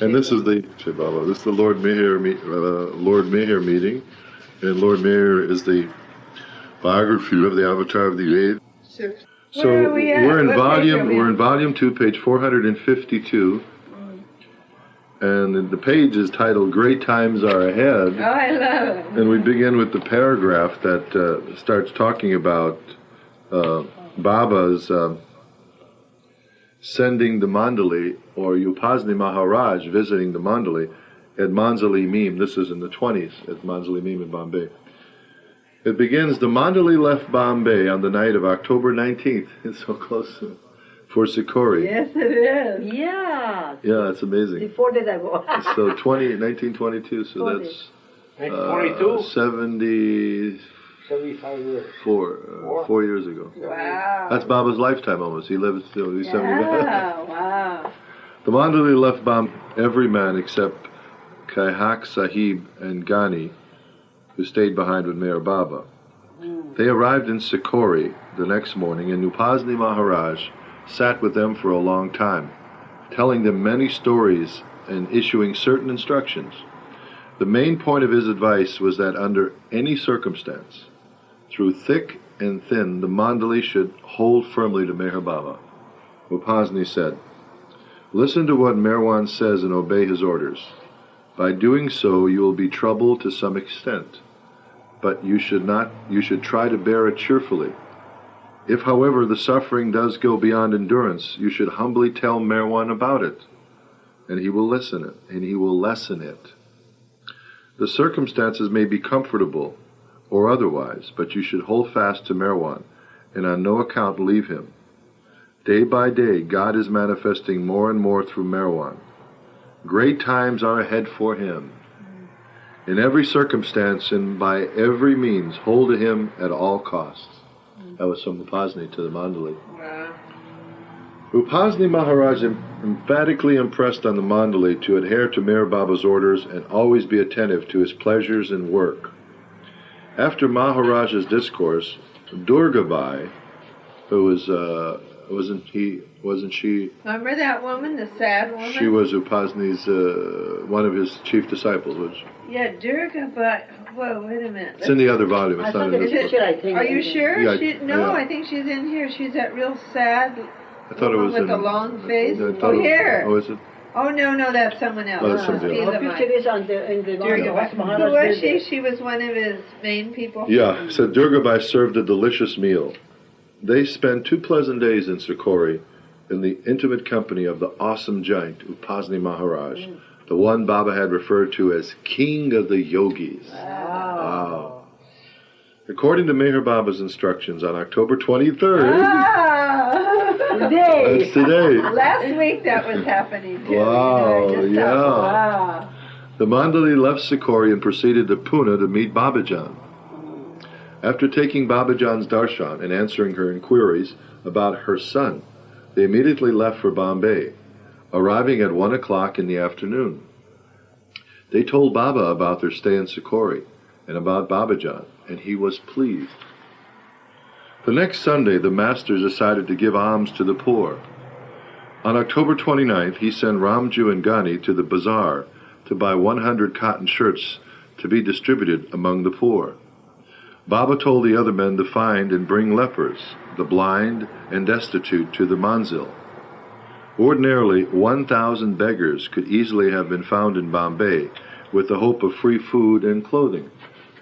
And this is the Baba. This is the Lord Mayor meeting, and Lord Mayor is the biography of the avatar of the Ved. So we're in volume 2, page 452, and the page is titled "Great Times Are Ahead." Oh, I love it. And we begin with the paragraph that starts talking about Baba's sending the Mandali, or Upasni Maharaj visiting the Mandali at Manzali Meme. This is in the 20s at Manzali Meme in Bombay. It begins, the Mandali left Bombay on the night of October 19th. It's so close for Sakori. Yes, it is. Yeah. Yeah, it's amazing. 4 days ago. So 1922, so that's 1922? 75 years. 4 years ago. Wow. That's Baba's lifetime almost. He lived till he's 75. Wow. The Mandali left Bombay, every man except Khak Saheb and Ghani, who stayed behind with Mayor Baba. They arrived in Sakori the next morning, and Upasni Maharaj sat with them for a long time, telling them many stories and issuing certain instructions. The main point of his advice was that under any circumstance, through thick and thin, the Mandali should hold firmly to Meher Baba. Upasni said, "Listen to what Merwan says and obey his orders. By doing so, you will be troubled to some extent, but you should try to bear it cheerfully. If, however, the suffering does go beyond endurance, you should humbly tell Merwan about it, and he will lessen it. The circumstances may be comfortable or otherwise, but you should hold fast to Merwan, and on no account leave him. Day by day, God is manifesting more and more through Merwan. Great times are ahead for him. In every circumstance and by every means, hold to him at all costs." That was from Upasni to the Mandali. Wow. Upasni Maharaj emphatically impressed on the Mandali to adhere to Meher Baba's orders and always be attentive to his pleasures and work. After Maharaj's discourse, Durgabai, who was wasn't she? Remember that woman, the sad woman? She was Upasni's one of his chief disciples. Yeah, Durga, but whoa, wait a minute. It's in the other volume. It's not in this book. Are you sure? Yeah, I think she's in here. She's that real sad I thought it was with the long face. Here. Oh, is it? Oh, no, that's someone else. Oh, that's somebody else. Her picture is on the Durga. Who was she? She was one of his main people? Yeah, so Durgabai served a delicious meal. They spent 2 pleasant days in Sakori in the intimate company of the awesome giant Upasni Maharaj, the one Baba had referred to as King of the Yogis. Wow. According to Meher Baba's instructions, on October 23rd... Today! That's today. Last week that was happening too. Wow, yeah. Wow. The Mandali left Sakori and proceeded to Pune to meet Babajan. After taking Babajan's darshan and answering her inquiries about her son, they immediately left for Bombay, arriving at 1 o'clock in the afternoon. They told Baba about their stay in Sakori and about Babajan, and he was pleased. The next Sunday, the masters decided to give alms to the poor. On October 29th, he sent Ramju and Ghani to the bazaar to buy 100 cotton shirts to be distributed among the poor. Baba told the other men to find and bring lepers, the blind and destitute to the manzil. Ordinarily, 1,000 beggars could easily have been found in Bombay with the hope of free food and clothing.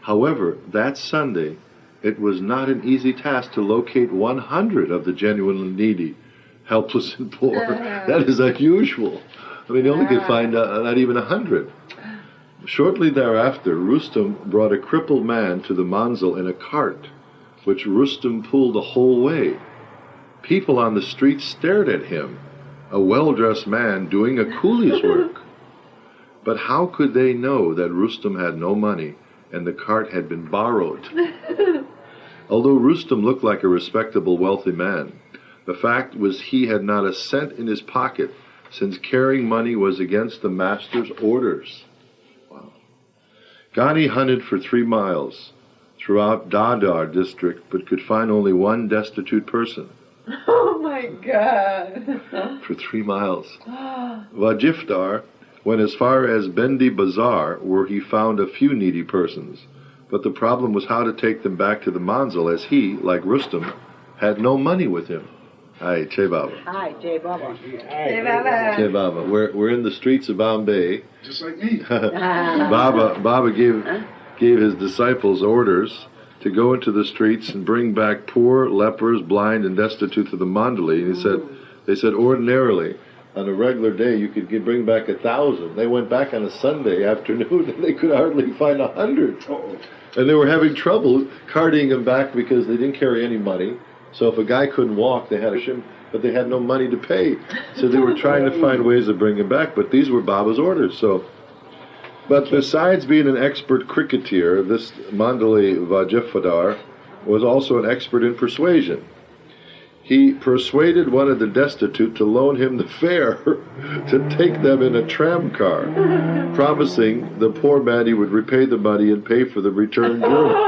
However, that Sunday, it was not an easy task to locate 100 of the genuinely needy, helpless and poor. That is unusual. I mean, you only could find not even 100. Shortly thereafter, Rustam brought a crippled man to the manzil in a cart, which Rustam pulled the whole way. People on the street stared at him, a well-dressed man doing a coolie's work. But how could they know that Rustam had no money and the cart had been borrowed? Although Rustam looked like a respectable, wealthy man, the fact was he had not a cent in his pocket, since carrying money was against the master's orders. Wow. Ghani hunted for 3 miles throughout Dadar district, but could find only one destitute person. Oh my God. For 3 miles. Vajifdar went as far as Bendi Bazaar, where he found a few needy persons. But the problem was how to take them back to the manzil, as he, like Rustam, had no money with him. Hi, Che Baba. Hi, Jay Baba. Hey, Baba. Che Baba. We're in the streets of Bombay. Just like me. Baba gave his disciples orders to go into the streets and bring back poor, lepers, blind, and destitute to the Mandali. And they said ordinarily, on a regular day, you could bring back 1,000. They went back on a Sunday afternoon, and they could hardly find 100. And they were having trouble carting them back because they didn't carry any money. So if a guy couldn't walk, they had a shim, but they had no money to pay. So they were trying to find ways of bringing him back, but these were Baba's orders. But besides being an expert cricketer, this Mandali Vajifadar was also an expert in persuasion. He persuaded one of the destitute to loan him the fare to take them in a tram car, promising the poor man he would repay the money and pay for the return journey.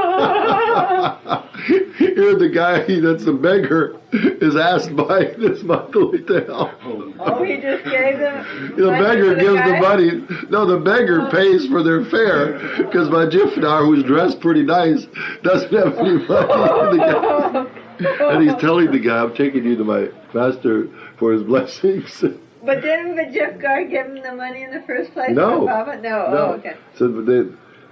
Here the guy that's a beggar is asked by this Mandali to help. Oh, he just gave them. The beggar gives the money. No, the beggar pays for their fare because Vajifdar, who's dressed pretty nice, doesn't have any money. And he's telling the guy, I'm taking you to my master for his blessings. But didn't Vajifgar give him the money in the first place? No. No. Oh, okay. So,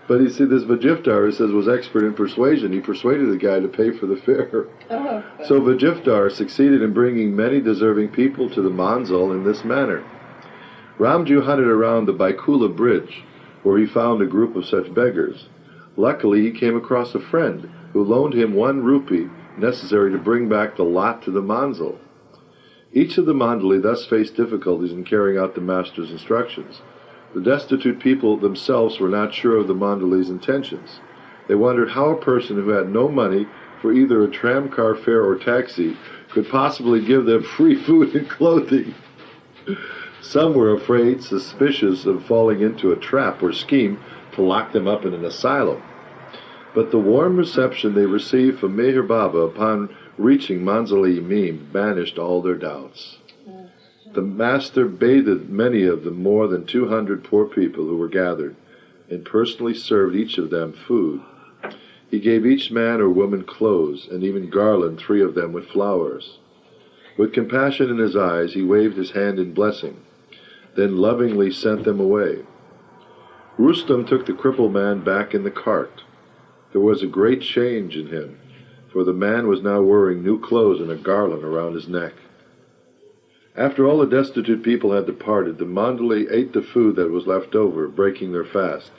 but you see, this Vajifdar, it says, was expert in persuasion. He persuaded the guy to pay for the fare. Oh. So Vajifdar succeeded in bringing many deserving people to the manzil in this manner. Ramju hunted around the Baikula bridge, where he found a group of such beggars. Luckily, he came across a friend who loaned him 1 rupee necessary to bring back the lot to the manzil. Each of the mandali thus faced difficulties in carrying out the master's instructions. The destitute people themselves were not sure of the mandali's intentions. They wondered how a person who had no money for either a tramcar fare or taxi could possibly give them free food and clothing. Some were afraid, suspicious of falling into a trap or scheme to lock them up in an asylum. But the warm reception they received from Meher Baba upon reaching Manzali-Mim banished all their doubts. The master bathed many of the more than 200 poor people who were gathered, and personally served each of them food. He gave each man or woman clothes, and even garlanded 3 of them with flowers. With compassion in his eyes, he waved his hand in blessing, then lovingly sent them away. Rustam took the crippled man back in the cart. There was a great change in him, for the man was now wearing new clothes and a garland around his neck. After all the destitute people had departed, the Mandali ate the food that was left over, breaking their fast.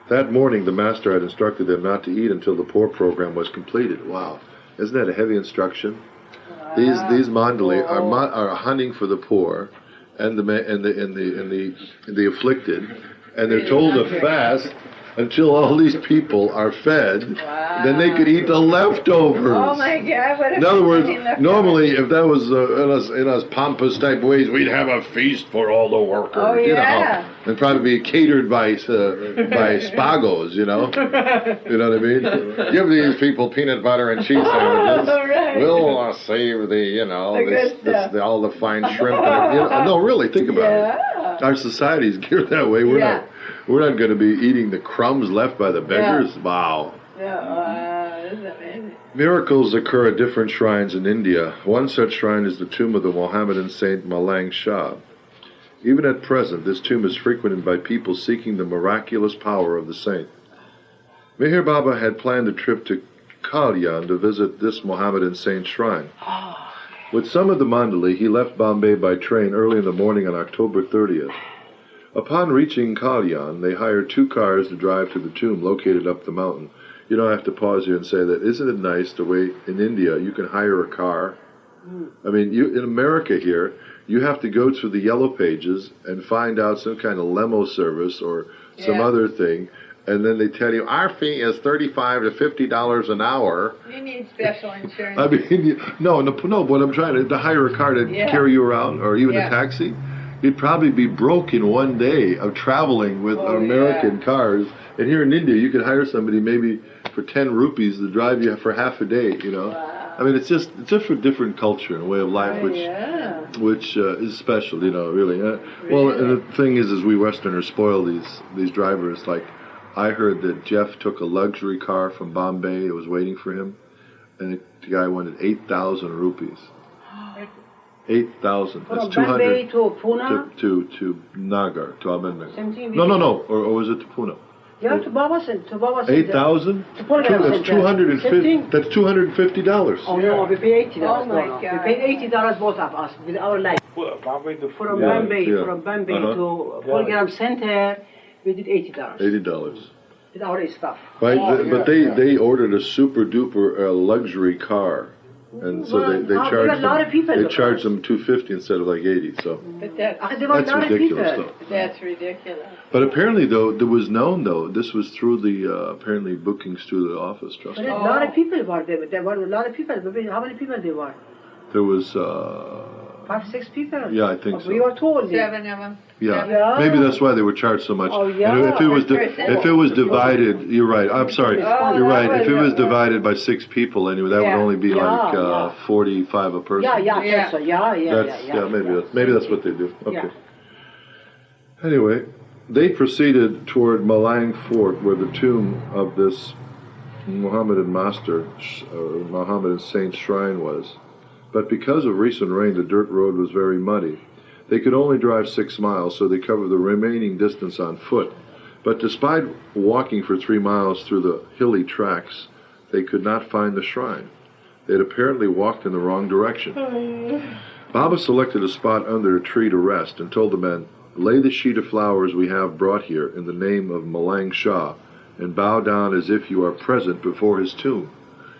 That morning, the master had instructed them not to eat until the poor program was completed. Wow, isn't that a heavy instruction? Wow. These Mandali are hunting for the poor and the afflicted, and they're told to fast until all these people are fed. Wow. Then they could eat the leftovers. Oh my God! What in other words, normally if that was in us pompous type ways, we'd have a feast for all the workers. Oh yeah. You know, and probably be catered by spagos. You know, you know what I mean? Give these people peanut butter and cheese sandwiches. Right. We'll save all the fine shrimp. And, no, really, think about it. Our society's geared that way. We're not going to be eating the crumbs left by the beggars. Yeah. Wow. This is amazing. Miracles occur at different shrines in India. One such shrine is the tomb of the Mohammedan saint Malang Shah. Even at present, this tomb is frequented by people seeking the miraculous power of the saint. Meher Baba had planned a trip to Kalyan to visit this Mohammedan saint shrine. With some of the Mandali, he left Bombay by train early in the morning on October 30th. Upon reaching Kalyan, they hired 2 cars to drive to the tomb located up the mountain. You know, I have to pause here and say that isn't it nice the way in India you can hire a car? I mean, in America here, you have to go to the Yellow Pages and find out some kind of limo service or some other thing, and then they tell you, our fee is $35 to $50 an hour. You need special insurance. I mean, no, but I'm trying to hire a car to carry you around, or even a taxi. You'd probably be broke in one day of traveling with American cars. And here in India, you could hire somebody maybe for 10 rupees to drive you for half a day, you know. Wow. I mean, it's just a different culture and way of life, which is special, you know, really. Well, and the thing is we Westerners spoil these drivers. Like, I heard that Jeff took a luxury car from Bombay. It was waiting for him, and the guy wanted 8,000 rupees. 8,000. That's 200 to Pune? To Nagar, to Ahmednagar. No. Or was it to Pune? Yeah, to Baba Center. 8,000? That's 250. That's $250. Oh no, we pay $80. Oh my God. We pay $80 both of us with our life. From Bombay to Program Center, we did $80. $80. With our stuff. Right, but they ordered a super duper luxury car. And so they charged them $250 instead of like $80. So But that's ridiculous, though. That's ridiculous. But apparently, though, it was known, though, this was through the apparently bookings through the office trust. But a lot of people were there. There were a lot of people. How many people there were? There was 5, 6 people. Yeah, I think so. We were told. 7 of them. Yeah, maybe that's why they were charged so much. Oh, yeah. And if it was divided, you're right. I'm sorry, you're right. If it was divided by 6 people, anyway, that would only be like 45 a person. Maybe that's what they do. Okay. Yeah. Anyway, they proceeded toward Malang Fort, where the tomb of this Mohammedan master, Mohammedan saint's shrine was. But because of recent rain, the dirt road was very muddy. They could only drive 6 miles, so they covered the remaining distance on foot. But despite walking for 3 miles through the hilly tracks, they could not find the shrine. They had apparently walked in the wrong direction. Baba selected a spot under a tree to rest and told the men, "Lay the sheet of flowers we have brought here in the name of Malang Shah and bow down as if you are present before his tomb."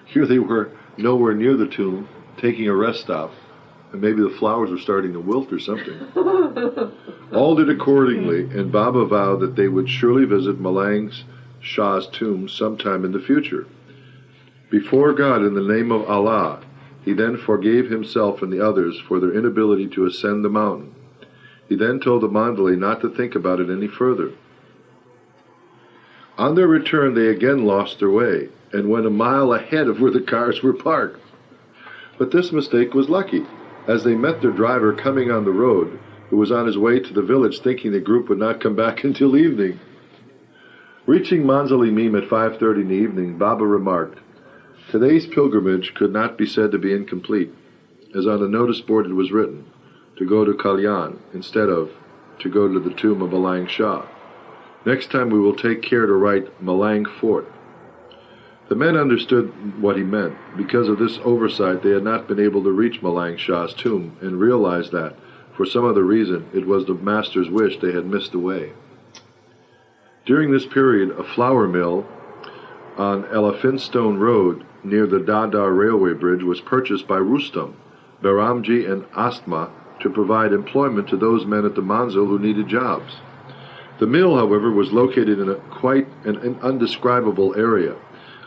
Here they were, nowhere near the tomb, taking a rest stop, and maybe the flowers were starting to wilt or something. All did accordingly, and Baba vowed that they would surely visit Malang Shah's tomb sometime in the future. Before God, in the name of Allah, he then forgave himself and the others for their inability to ascend the mountain. He then told the Mandali not to think about it any further. On their return, they again lost their way, and went a mile ahead of where the cars were parked. But this mistake was lucky, as they met their driver coming on the road, who was on his way to the village thinking the group would not come back until evening. Reaching Manzali Mim at 5:30 in the evening, Baba remarked, "Today's pilgrimage could not be said to be incomplete, as on the notice board it was written, to go to Kalyan instead of to go to the tomb of Malang Shah. Next time we will take care to write Malang Fort." The men understood what he meant. Because of this oversight, they had not been able to reach Malang Shah's tomb, and realized that, for some other reason, it was the master's wish they had missed the way. During this period, a flour mill on Elphinstone Road, near the Dadar Railway Bridge, was purchased by Rustam, Baramji, and Astma to provide employment to those men at the Manzil who needed jobs. The mill, however, was located in quite an undescribable area,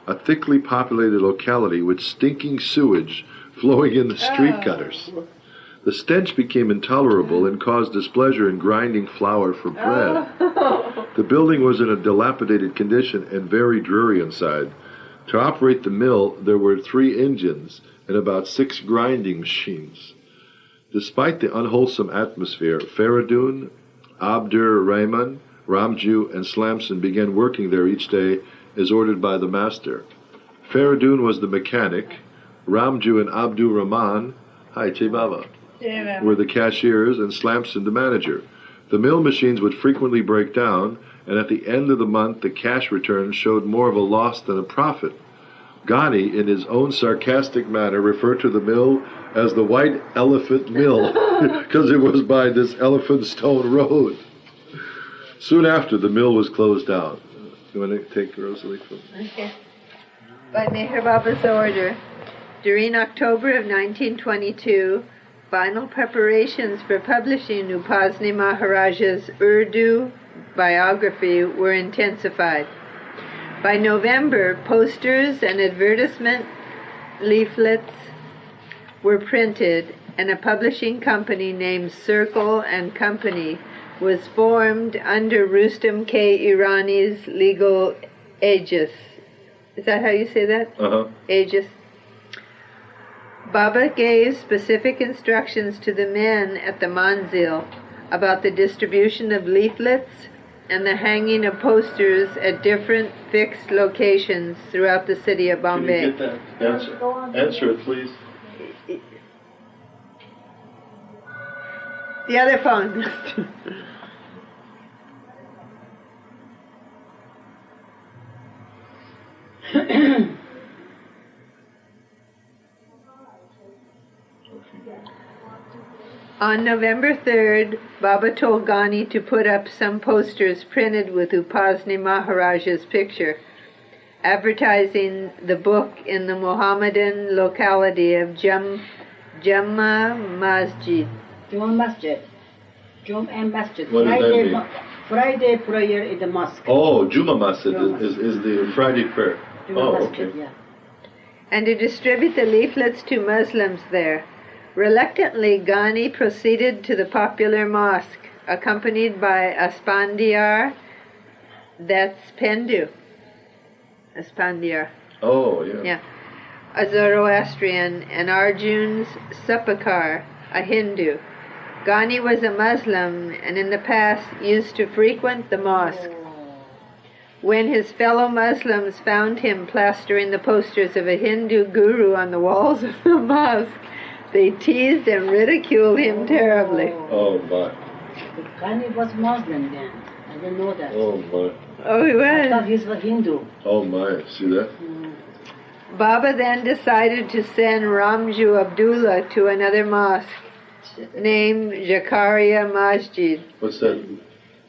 a thickly populated locality with stinking sewage flowing in the street gutters. The stench became intolerable and caused displeasure in grinding flour for bread. The building was in a dilapidated condition and very dreary inside. To operate the mill, there were 3 engines and about 6 grinding machines. Despite the unwholesome atmosphere, Faridun, Abdur Rahman, Ramju, and Slamson began working there each day as ordered by the master. Faridun was the mechanic. Ramju and Abdur Rahman, were the cashiers, and Slamson the manager. The mill machines would frequently break down, and at the end of the month the cash returns showed more of a loss than a profit. Ghani, in his own sarcastic manner, referred to the mill as the White Elephant Mill because it was by this Elphinstone Road. Soon after, the mill was closed down. You want to take Rosalie from? Okay. By Meher Baba's order, during October of 1922, final preparations for publishing Upasni Maharaj's Urdu biography were intensified. By November, posters and advertisement leaflets were printed, and a publishing company named Circle and Company was formed under Rustam K. Irani's legal aegis. Is that how you say that? Uh-huh. Aegis. Baba gave specific instructions to the men at the manzil about the distribution of leaflets and the hanging of posters at different fixed locations throughout the city of Bombay. Can you get that? Answer it, please. The other phone. On November 3rd, Baba told Ghani to put up some posters printed with Upasni Maharaj's picture, advertising the book in the Mohammedan locality of Jumma Masjid. Jumma Masjid. Jumma Masjid. What does that mean? Friday prayer in the mosque. Oh, Juma Masjid is the Friday prayer. Jumma Oh, Masjid, okay. yeah. And to distribute the leaflets to Muslims there. Reluctantly, Ghani proceeded to the popular mosque, accompanied by Aspandiar, that's Pendu. Aspandiar. Oh, yeah. Yeah. A Zoroastrian, and Arjun's Sapakar, a Hindu. Ghani was a Muslim and in the past used to frequent the mosque. When his fellow Muslims found him plastering the posters of a Hindu guru on the walls of the mosque, they teased and ridiculed him terribly. Oh, my. But Ghani was Muslim then. I didn't know that. Oh, my. Oh, he I thought was. he was Hindu. Oh, my. See that? Baba then decided to send Ramju Abdullah to another mosque named Zakaria Masjid. What's that?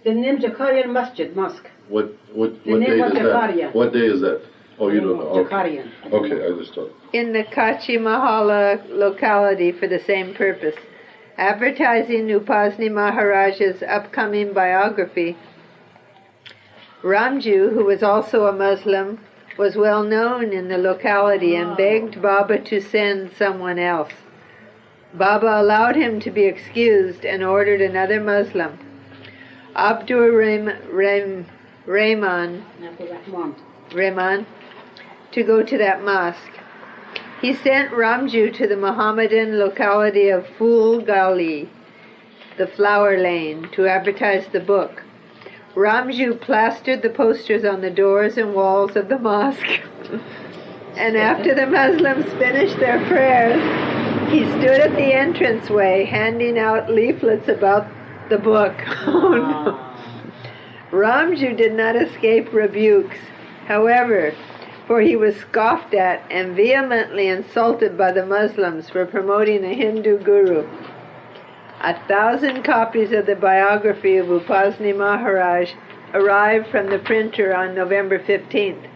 The name Zakaria Masjid, mosque. What The day name is of Zakaria. that? What day is that? Oh, you don't know. Okay. Zakaria. Okay, I just thought. In the Kachi Mahala locality for the same purpose, advertising Upasni Maharaj's upcoming biography. Ramju, who was also a Muslim, was well known in the locality and begged Baba to send someone else. Baba allowed him to be excused and ordered another Muslim, Abdur Rahman, to go to that mosque. He sent Ramju to the Mohammedan locality of Phul Gali, the flower lane, to advertise the book. Ramju plastered the posters on the doors and walls of the mosque. And after the Muslims finished their prayers, he stood at the entranceway handing out leaflets about the book. Oh no. Ramju did not escape rebukes, however, for he was scoffed at and vehemently insulted by the Muslims for promoting a Hindu guru. 1,000 copies of the biography of Upasni Maharaj arrived from the printer on November 15th,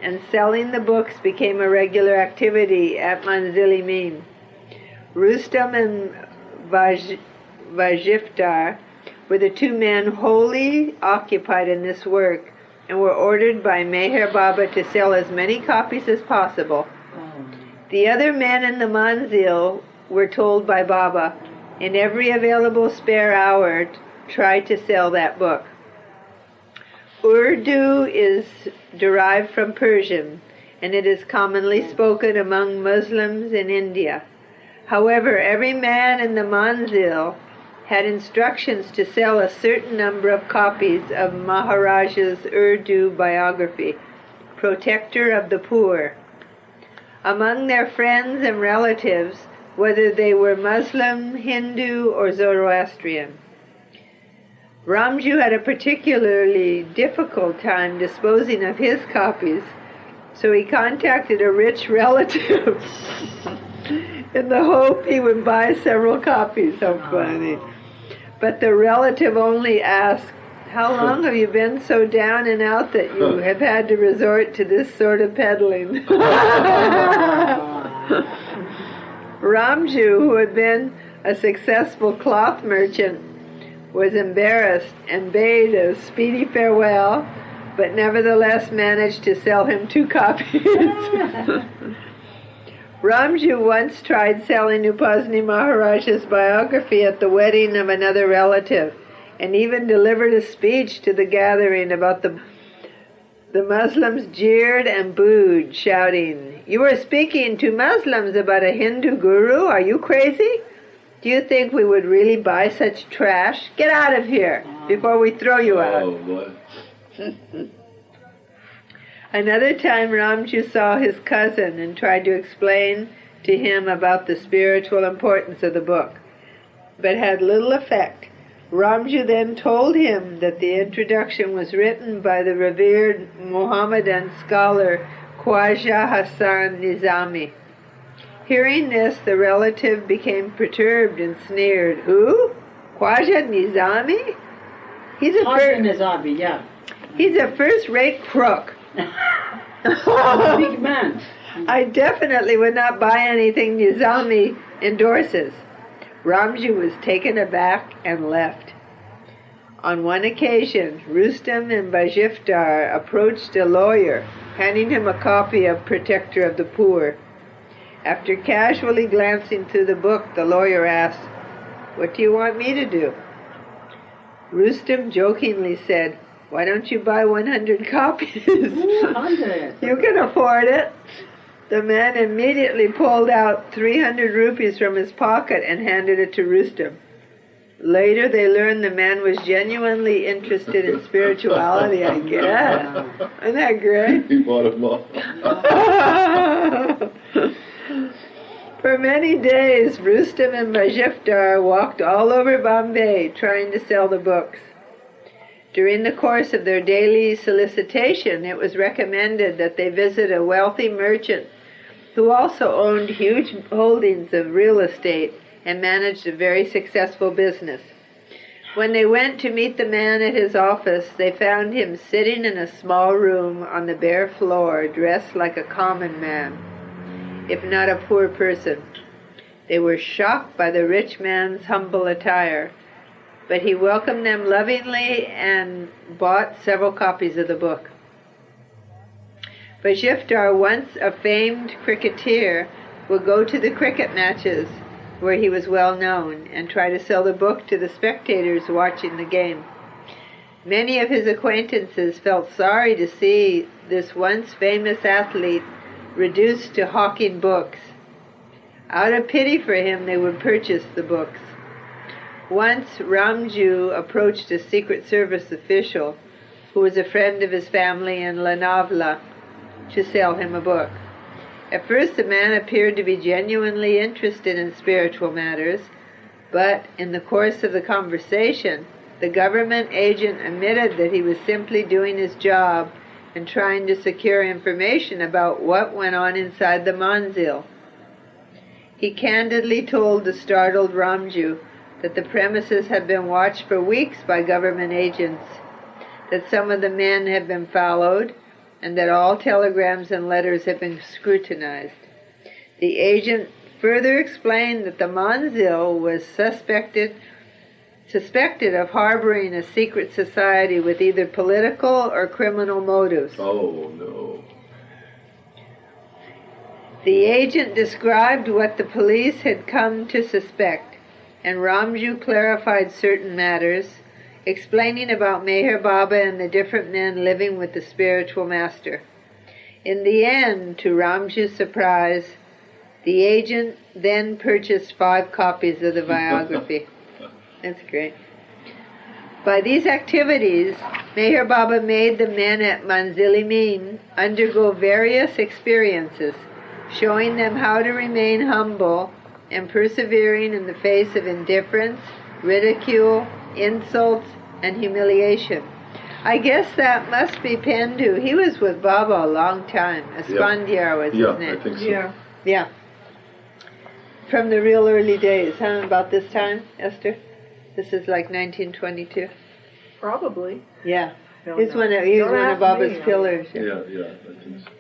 and selling the books became a regular activity at Manzili Meen. Rustam and Vajiftar were the two men wholly occupied in this work and were ordered by Meher Baba to sell as many copies as possible. The other men in the manzil were told by Baba, in every available spare hour, try to sell that book. Urdu is derived from Persian, and it is commonly spoken among Muslims in India. However, every man in the manzil had instructions to sell a certain number of copies of Maharaj's Urdu biography, Protector of the Poor. Among their friends and relatives, whether they were Muslim, Hindu, or Zoroastrian. Ramju had a particularly difficult time disposing of his copies, so he contacted a rich relative in the hope he would buy several copies. How funny. But the relative only asked, "How long have you been so down and out that you have had to resort to this sort of peddling?" Ramju, who had been a successful cloth merchant, was embarrassed and bade a speedy farewell, but nevertheless managed to sell him 2 copies. Ramju once tried selling Upasni Maharaj's biography at the wedding of another relative, and even delivered a speech to the gathering about the The Muslims jeered and booed, shouting, "You are speaking to Muslims about a Hindu guru? Are you crazy? Do you think we would really buy such trash? Get out of here before we throw you out." Oh, boy. Another time Ramju saw his cousin and tried to explain to him about the spiritual importance of the book, but had little effect. Ramju then told him that the introduction was written by the revered Mohammedan scholar Khwaja Hassan Nizami. Hearing this, the relative became perturbed and sneered. "Who? Khwaja Nizami? He's a first-rate crook." Big man. "I definitely would not buy anything Nizami endorses." Ramju was taken aback and left. On one occasion, Rustam and Bajiftar approached a lawyer, handing him a copy of Protector of the Poor. After casually glancing through the book, the lawyer asked, "What do you want me to do?" Rustam jokingly said, "Why don't you buy 100 copies? 100. You can afford it." The man immediately pulled out 300 rupees from his pocket and handed it to Rustam. Later they learned the man was genuinely interested in spirituality, I guess. Isn't that great? He bought them all. For many days, Rustam and Bajiftar walked all over Bombay trying to sell the books. During the course of their daily solicitation, it was recommended that they visit a wealthy merchant who also owned huge holdings of real estate and managed a very successful business. When they went to meet the man at his office, they found him sitting in a small room on the bare floor, dressed like a common man, if not a poor person. They were shocked by the rich man's humble attire, but he welcomed them lovingly and bought several copies of the book. Bajiftar, once a famed cricketer, would go to the cricket matches where he was well known and try to sell the book to the spectators watching the game. Many of his acquaintances felt sorry to see this once famous athlete reduced to hawking books. Out of pity for him, they would purchase the books. Once Ramju approached a Secret Service official who was a friend of his family in Lanavla to sell him a book. At first the man appeared to be genuinely interested in spiritual matters, but in the course of the conversation, the government agent admitted that he was simply doing his job and trying to secure information about what went on inside the manzil. He candidly told the startled Ramju that the premises had been watched for weeks by government agents, that some of the men had been followed, and that all telegrams and letters had been scrutinized. The agent further explained that the manzil was suspected of harboring a secret society with either political or criminal motives. Oh, no. The agent described what the police had come to suspect, and Ramju clarified certain matters, explaining about Meher Baba and the different men living with the spiritual master. In the end, to Ramju's surprise, the agent then purchased 5 copies of the biography. That's great. By these activities, Meher Baba made the men at Manzilimin undergo various experiences, showing them how to remain humble and persevering in the face of indifference, ridicule, insults, and humiliation. I guess that must be Pendu. He was with Baba a long time. Aspandyar was his name. I think so. Yeah. From the real early days, huh? About this time, Esther? This is like 1922. Probably. Yeah. He's one of Baba's pillars. Yeah, I think so.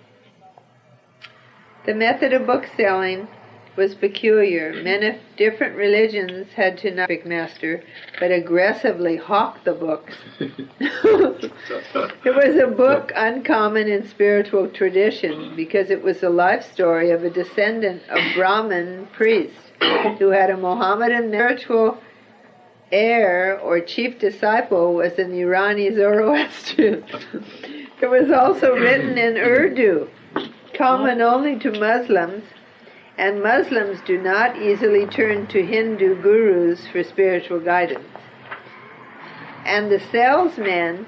The method of book selling was peculiar. Men of different religions had to not pick master, but aggressively hawk the books. It was a book uncommon in spiritual tradition because it was the life story of a descendant of Brahmin priest who had a Mohammedan spiritual heir or chief disciple was an Irani Zoroastrian. It was also written in Urdu, common only to Muslims, and Muslims do not easily turn to Hindu gurus for spiritual guidance. And the salesmen,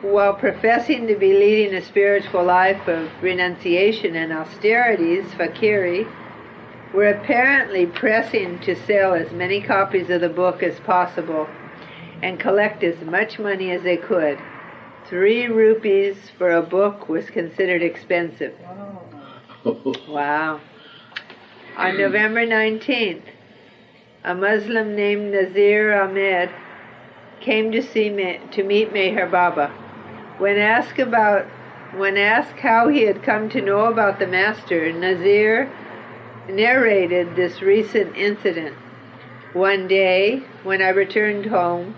while professing to be leading a spiritual life of renunciation and austerities, fakiri, were apparently pressing to sell as many copies of the book as possible and collect as much money as they could. 3 rupees for a book was considered expensive. Wow. On November 19th, a Muslim named Nazir Ahmed came to meet Meher Baba. When asked how he had come to know about the Master, Nazir narrated this recent incident. One day, when I returned home,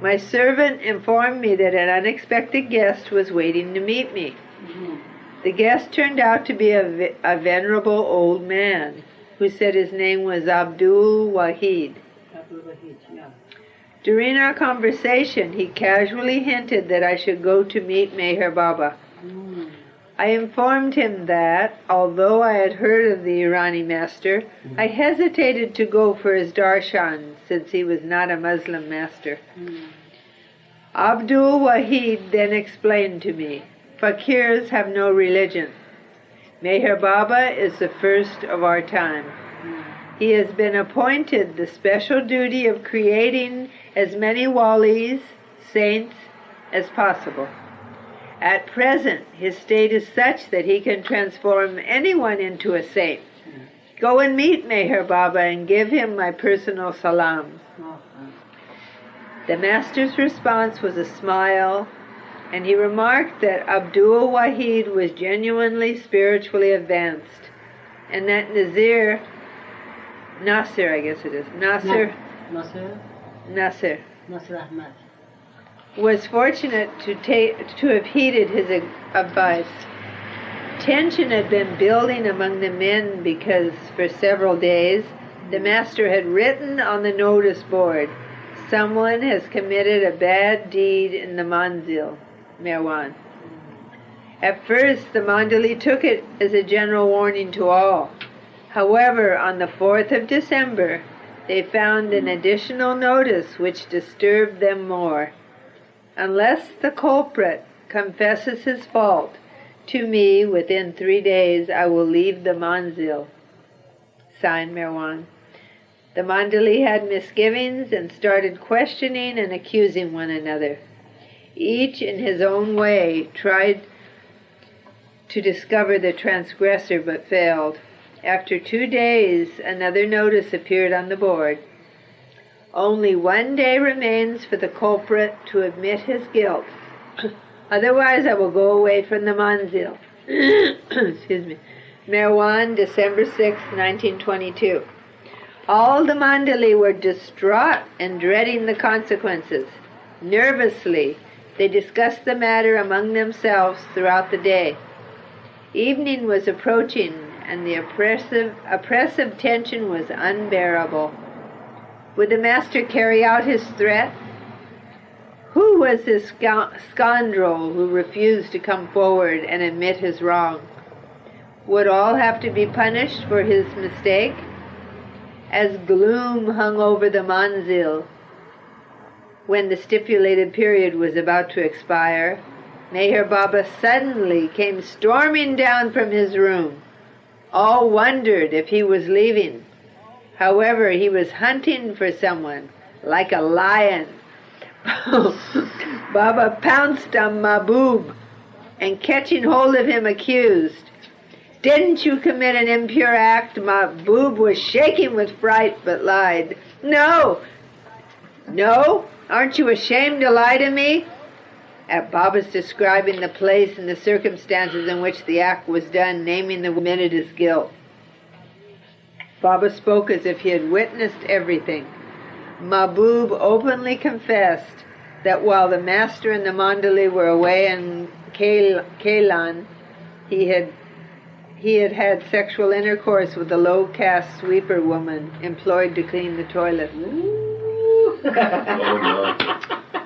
my servant informed me that an unexpected guest was waiting to meet me. The guest turned out to be a venerable old man who said his name was Abdul Wahid. During our conversation, he casually hinted that I should go to meet Meher Baba. I informed him that, although I had heard of the Irani master, I hesitated to go for his darshan, since he was not a Muslim master. Abdul Wahid then explained to me, fakirs have no religion. Meher Baba is the first of our time. He has been appointed the special duty of creating as many walis, saints, as possible. At present, his state is such that he can transform anyone into a saint. Go and meet Meher Baba and give him my personal salams. The Master's response was a smile, and he remarked that Abdul Wahid was genuinely spiritually advanced, and that Nasir Ahmed was fortunate to have heeded his advice. Tension had been building among the men because for several days the Master had written on the notice board, "Someone has committed a bad deed in the manzil, Merwan." At first, the Mandali took it as a general warning to all. However, on the 4th of December, they found an additional notice which disturbed them more. "Unless the culprit confesses his fault to me within 3 days, I will leave the manzil." Signed, Merwan. The Mandali had misgivings and started questioning and accusing one another. Each, in his own way, tried to discover the transgressor but failed. After 2 days, another notice appeared on the board. "Only 1 day remains for the culprit to admit his guilt. Otherwise, I will go away from the manzil." Excuse me. Merwan, December 6, 1922. All the Mandali were distraught and dreading the consequences. Nervously, they discussed the matter among themselves throughout the day. Evening was approaching, and the oppressive tension was unbearable. Would the Master carry out his threat? Who was this scoundrel who refused to come forward and admit his wrong? Would all have to be punished for his mistake? As gloom hung over the manzil when the stipulated period was about to expire, Meher Baba suddenly came storming down from his room. All wondered if he was leaving. However, he was hunting for someone, like a lion. Baba pounced on Mahbub and, catching hold of him, accused, "Didn't you commit an impure act?" Mahbub was shaking with fright but lied. No! Aren't you ashamed to lie to me?" At Baba's describing the place and the circumstances in which the act was done, naming the committed his guilt, Baba spoke as if he had witnessed everything. Mahbub openly confessed that while the Master and the Mandali were away in Kailan, he had sexual intercourse with a low-caste sweeper woman employed to clean the toilet. Oh, no.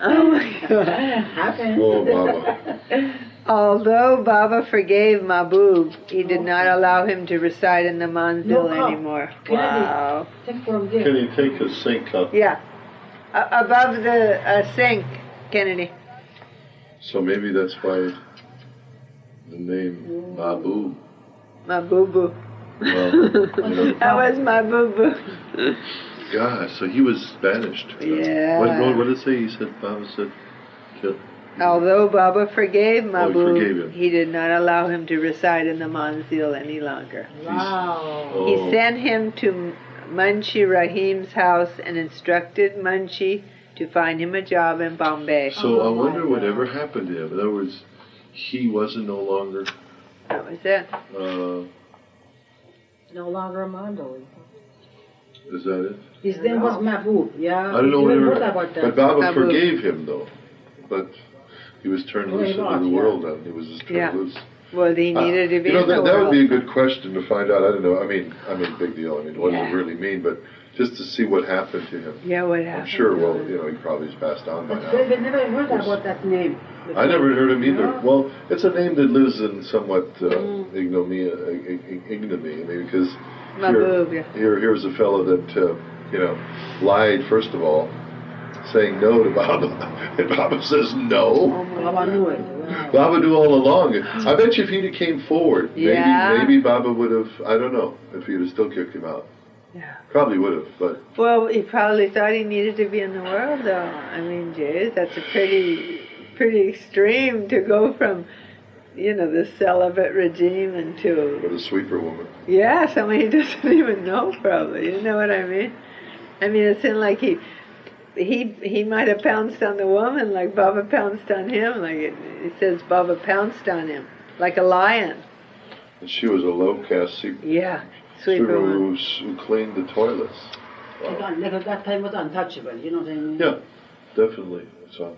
Oh my God. Happened. Whoa, Baba. Although Baba forgave Mahbub, he did not allow him to reside in the manzil No, come. anymore. Kennedy. Wow. Take from there. Can you take a sink up? Yeah. Above the sink, Kennedy. So maybe that's why the name Babu. Mahbubu. Well, you know, That was my boo-boo. God, so he was banished. Yeah. What did it say? He said, Baba said, kill. Although Baba forgave forgave Mahbub, him. he did not allow him to reside in the manzil any longer. Wow. Oh. He sent him to Munshi Rahim's house and instructed Munshi to find him a job in Bombay. So I Oh, wonder my whatever God. happened to him. In other words, he wasn't no longer. That was it. No longer a Mandali. Is that it? His name was Mahbub. Yeah. I don't know You whatever. heard about that. But Baba Mahbub. forgave him though. But he was turned Oh, loose he into was, the yeah. world. Then he was just turned Yeah. loose. Well, he needed to be You know, in the that world. would be a good question to find out. I don't know. I mean, big deal. I mean, what does Yeah. it really mean? But just to see what happened to him. Yeah, what happened? I'm sure. Well, you know, he probably passed on by But now. they never heard about that name. I never heard him either. No? Well, it's a name that lives in somewhat ignominy. I mean, because Mahbub, yeah. here's a fellow that lied first of all, saying no to Baba, and Baba says no. Baba knew it. Wow. Baba knew all along. I bet you if he'd have came forward, Yeah. maybe Baba would have. I don't know if he'd have still kicked him out. Yeah. Probably would have, but Well, he probably thought he needed to be in the world, though. I mean, geez, that's a pretty extreme to go from, the celibate regime into, with a sweeper woman. yeah, someone he doesn't even know, probably. You know what I mean? I mean, it seemed like he might have pounced on the woman like Baba pounced on him. Like it says, Baba pounced on him like a lion. And she was a low caste sweeper Yeah, sweeper woman. who cleaned the toilets. Wow. Like at that time was untouchable. You know what I mean? Yeah, definitely. So.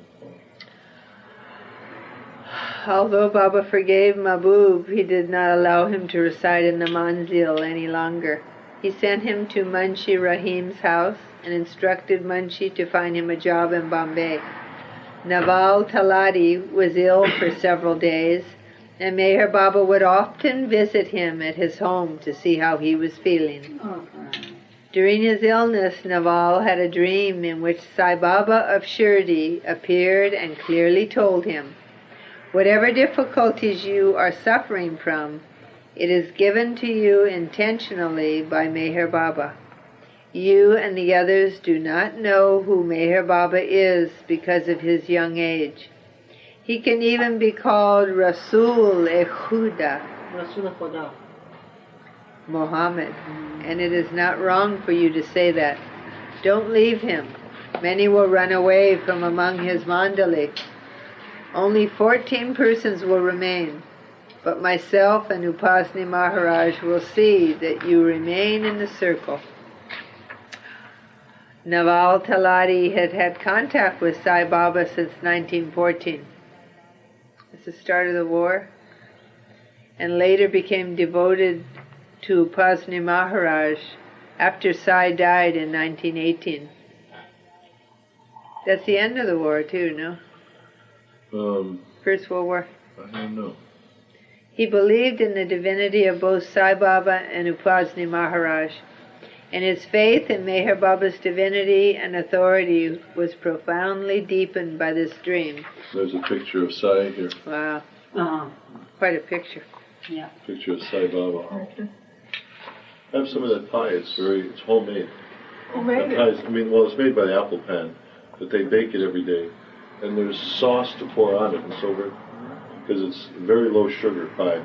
Although Baba forgave Mahbub, he did not allow him to reside in the manzil any longer. He sent him to Munshi Rahim's house and instructed Munshi to find him a job in Bombay. Nawal Talati was ill for several days, and Meher Baba would often visit him at his home to see how he was feeling. Okay. During his illness, Nawal had a dream in which Sai Baba of Shirdi appeared and clearly told him, "Whatever difficulties you are suffering from, it is given to you intentionally by Meher Baba. You and the others do not know who Meher Baba is because of his young age. He can even be called Rasul-e-Khuda, Rasul Khuda. Muhammad, and it is not wrong for you to say that. Don't leave him. Many will run away from among his Mandali. Only 14 persons will remain, but myself and Upasni Maharaj will see that you remain in the circle." Nawal Talati had had contact with Sai Baba since 1914. It's the start of the war, and later became devoted to Upasni Maharaj after Sai died in 1918. That's the end of the war too, no? First World War. I don't know. He believed in the divinity of both Sai Baba and Upasni Maharaj, and his faith in Meher Baba's divinity and authority was profoundly deepened by this dream. There's a picture of Sai here. Wow, Uh-huh. quite a picture. Yeah. Picture of Sai Baba. I have some of that pie. It's homemade. That pie it's made by the Apple Pan, but they bake it every day. And there's sauce to pour on it, and so because it's very low sugar pie.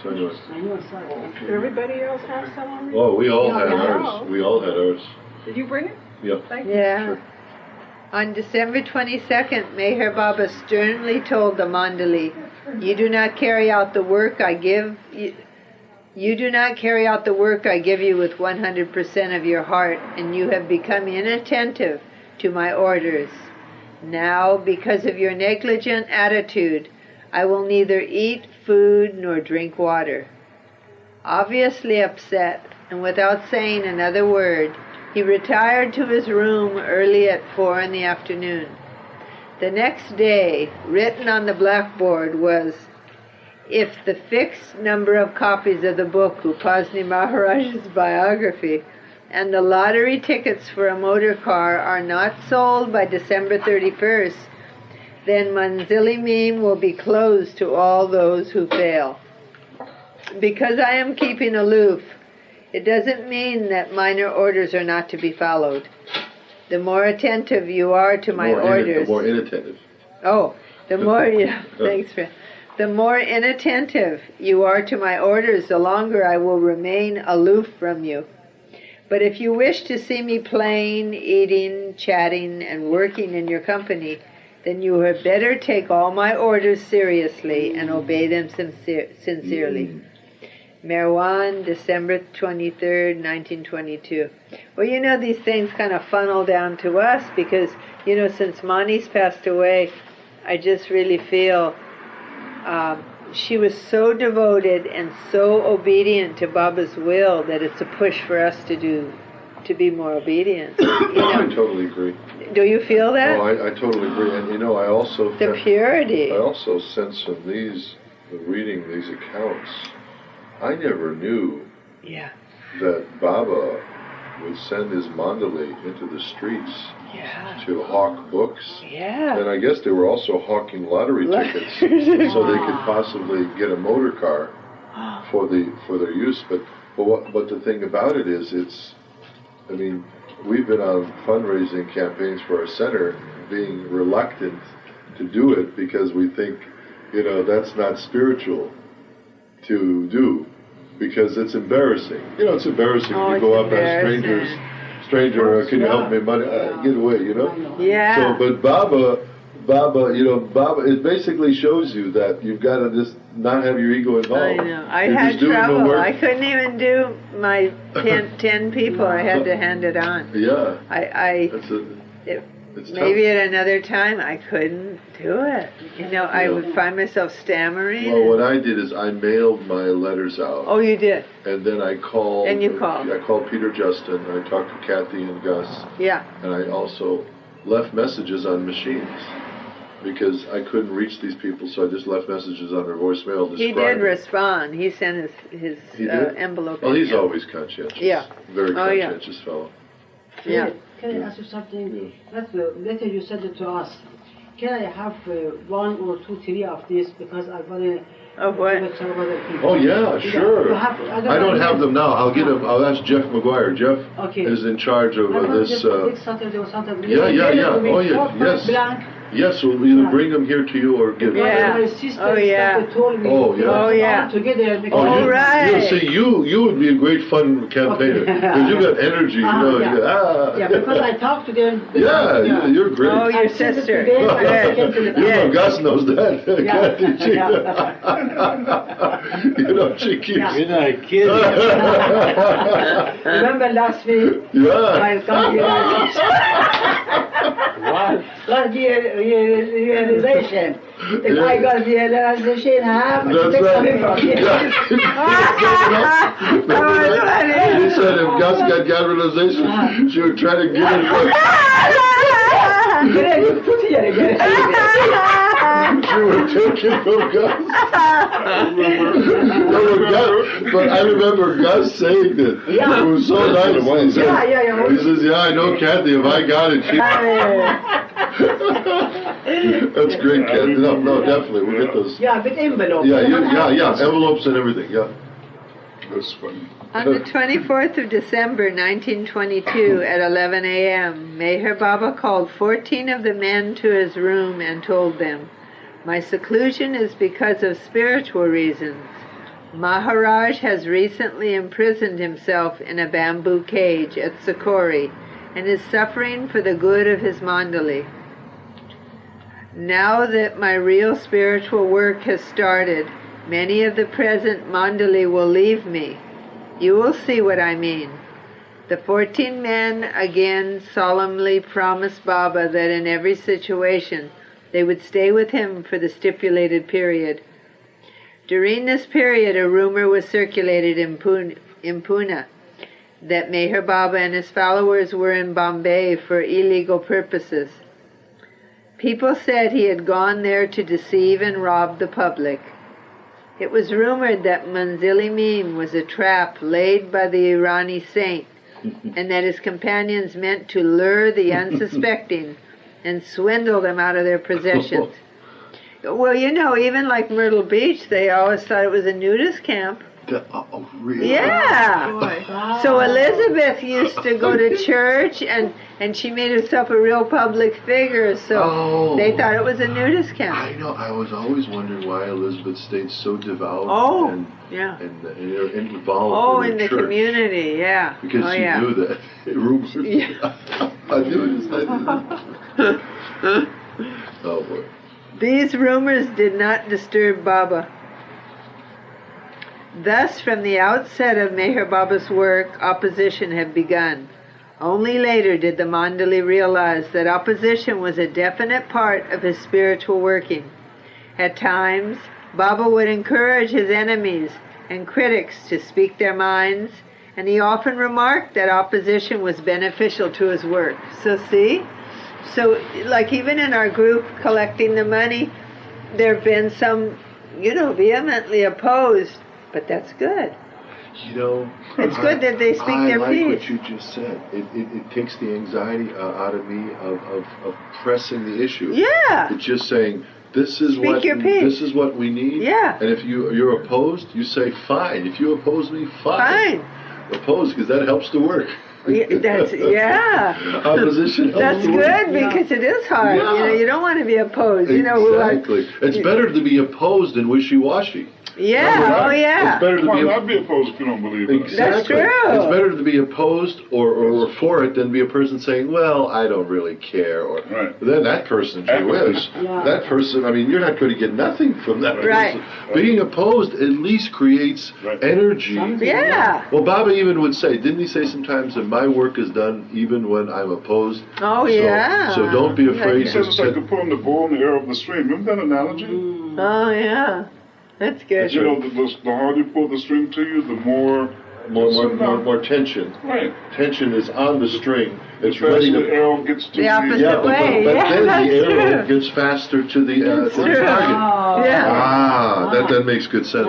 So anyway. I know sorry. Did everybody else have some already? Oh, we all had Yeah. ours. We all had ours. Did you bring it? Yeah. Thank you. Yeah. Sure. On December 22nd, Meher Baba sternly told the Mandali, "You do not carry out the work I give you. You do not carry out the work I give you with 100% of your heart, and you have become inattentive to my orders. Now, because of your negligent attitude, I will neither eat food nor drink water." Obviously upset, and without saying another word, he retired to his room early at 4 in the afternoon. The next day, written on the blackboard was, if the fixed number of copies of the book Upasni Maharaj's biography and the lottery tickets for a motor car are not sold by December 31st, then Manzili Meme will be closed to all those who fail. Because I am keeping aloof, it doesn't mean that minor orders are not to be followed. The more attentive you are to my orders... The more inattentive. Oh, the more... Yeah, thanks, friend. The more inattentive you are to my orders, the longer I will remain aloof from you. But if you wish to see me playing, eating, chatting, and working in your company, then you had better take all my orders seriously and obey them sincerely. Merwan, December 23rd, 1922. Well, you know, these things kind of funnel down to us because, you know, since Mani's passed away, I just really feel she was so devoted and so obedient to Baba's will that it's a push for us to be more obedient. You know? I totally agree. Do you feel that? Oh, I totally agree. And, you know, I also... The purity. I also sense in reading these accounts, I never knew that Baba would send his Mandali into the streets to hawk books. Yeah. And I guess they were also hawking lottery tickets so they could possibly get a motor car for their use. But the thing about it is, I mean, we've been on fundraising campaigns for our center, being reluctant to do it because we think, you know, that's not spiritual to do, because it's embarrassing. You know, it's embarrassing when you go up as stranger, can you help me, money? Get away, you know? Yeah. So, but Baba, you know, it basically shows you that you've got to just not have your ego involved. I know. I had trouble. I couldn't even do my 10 people. I had to hand it on. Yeah. Maybe at another time I couldn't do it. You know, I would find myself stammering. Well, what I did is I mailed my letters out. Oh, you did? And then I called. And you called? I called Peter Justin. I talked to Kathy and Gus. Yeah. And I also left messages on machines because I couldn't reach these people, so I just left messages on their voicemail. He did respond. He sent his envelope. Well, he's always conscientious. Yeah. Very conscientious fellow. Yeah. Can I ask you something? That's the letter you sent it to us. Can I have 1 or 2, 3 of these, because I want to Of what? give it to other people. Oh yeah, sure. I don't have them now. I'll get them. I'll ask Jeff McGuire. Jeff is in charge of this. Next Saturday or something. Yeah. Oh yeah, yes. Blank. Yes, we'll either bring them here to you or give them. Yeah. My sister Oh yeah. told me. Oh yeah. Oh yeah. Together. Oh, right. You see, you would be a great fun campaigner because you got energy. You know. Yeah, because I talked to them. Yeah, you're great. Oh, your sister. You know, Gus knows that. You know, she keeps. You're not kidding. Remember last week? Yeah. What? Last year realization. If I got the realization, half That's right. He said if Gus got realization, she would try to get it. She would take it from Gus. But I remember Gus saying that. It was so nice. He says, I know Kathy, if I got it, she... That's great, Kathy. No, definitely. We'll get those. Yeah, with envelopes. Yeah, envelopes and everything, yeah. That's funny. On the 24th of December, 1922, at 11 a.m., Meher Baba called 14 of the men to his room and told them, "My seclusion is because of spiritual reasons. Maharaj has recently imprisoned himself in a bamboo cage at Sakori and is suffering for the good of his Mandali. Now that my real spiritual work has started, many of the present Mandali will leave me. You will see what I mean." The 14 men again solemnly promised Baba that in every situation they would stay with him for the stipulated period. During this period, a rumor was circulated in Pune that Meher Baba and his followers were in Bombay for illegal purposes. People said he had gone there to deceive and rob the public. It was rumored that Manzili was a trap laid by the Irani saint, and that his companions meant to lure the unsuspecting and swindle them out of their possessions. Well, you know, even like Myrtle Beach, they always thought it was a nudist camp. Oh, really? Yeah. So Elizabeth used to go to church, and she made herself a real public figure, so they thought it was a nudist camp. I know. I was always wondering why Elizabeth stayed so devout and involved in the church. Community, yeah. Because she knew that. Rumors. Yeah. I knew this. Oh, boy. These rumors did not disturb Baba. Thus, from the outset of Meher Baba's work, opposition had begun. Only later did the Mandali realize that opposition was a definite part of his spiritual working. At times, Baba would encourage his enemies and critics to speak their minds, and he often remarked that opposition was beneficial to his work. So see? So, like even in our group collecting the money, there have been some, vehemently opposed, but that's good. It's good that they speak their piece. I like what you just said. It takes the anxiety out of me of pressing the issue. Yeah. It's just saying, this is what we need. Yeah. And if you're opposed, you say fine. If you oppose me, fine. Oppose, because that helps the work. Opposition helps That's the good work. because it is hard. Yeah. You don't want to be opposed. Exactly. It's better to be opposed than wishy-washy. Yeah, It's better to not be opposed if you don't believe it. Exactly. That's true. It's better to be opposed or for it than be a person saying, well, I don't really care. Or then that person, gee whiz. That person, you're not going to get nothing from that person. Being opposed at least creates energy. Yeah. Well, Baba even would say, didn't he say sometimes that my work is done even when I'm opposed? Oh, So don't be afraid. He says it's like pulling the bull in the air of the stream. Remember that analogy? Oh, yeah. That's good. The harder you pull the string to you, the more tension. Right. Tension is on the string. It's the ready to. The arrow gets to the opposite way. But then the arrow gets faster to the target. That makes good sense.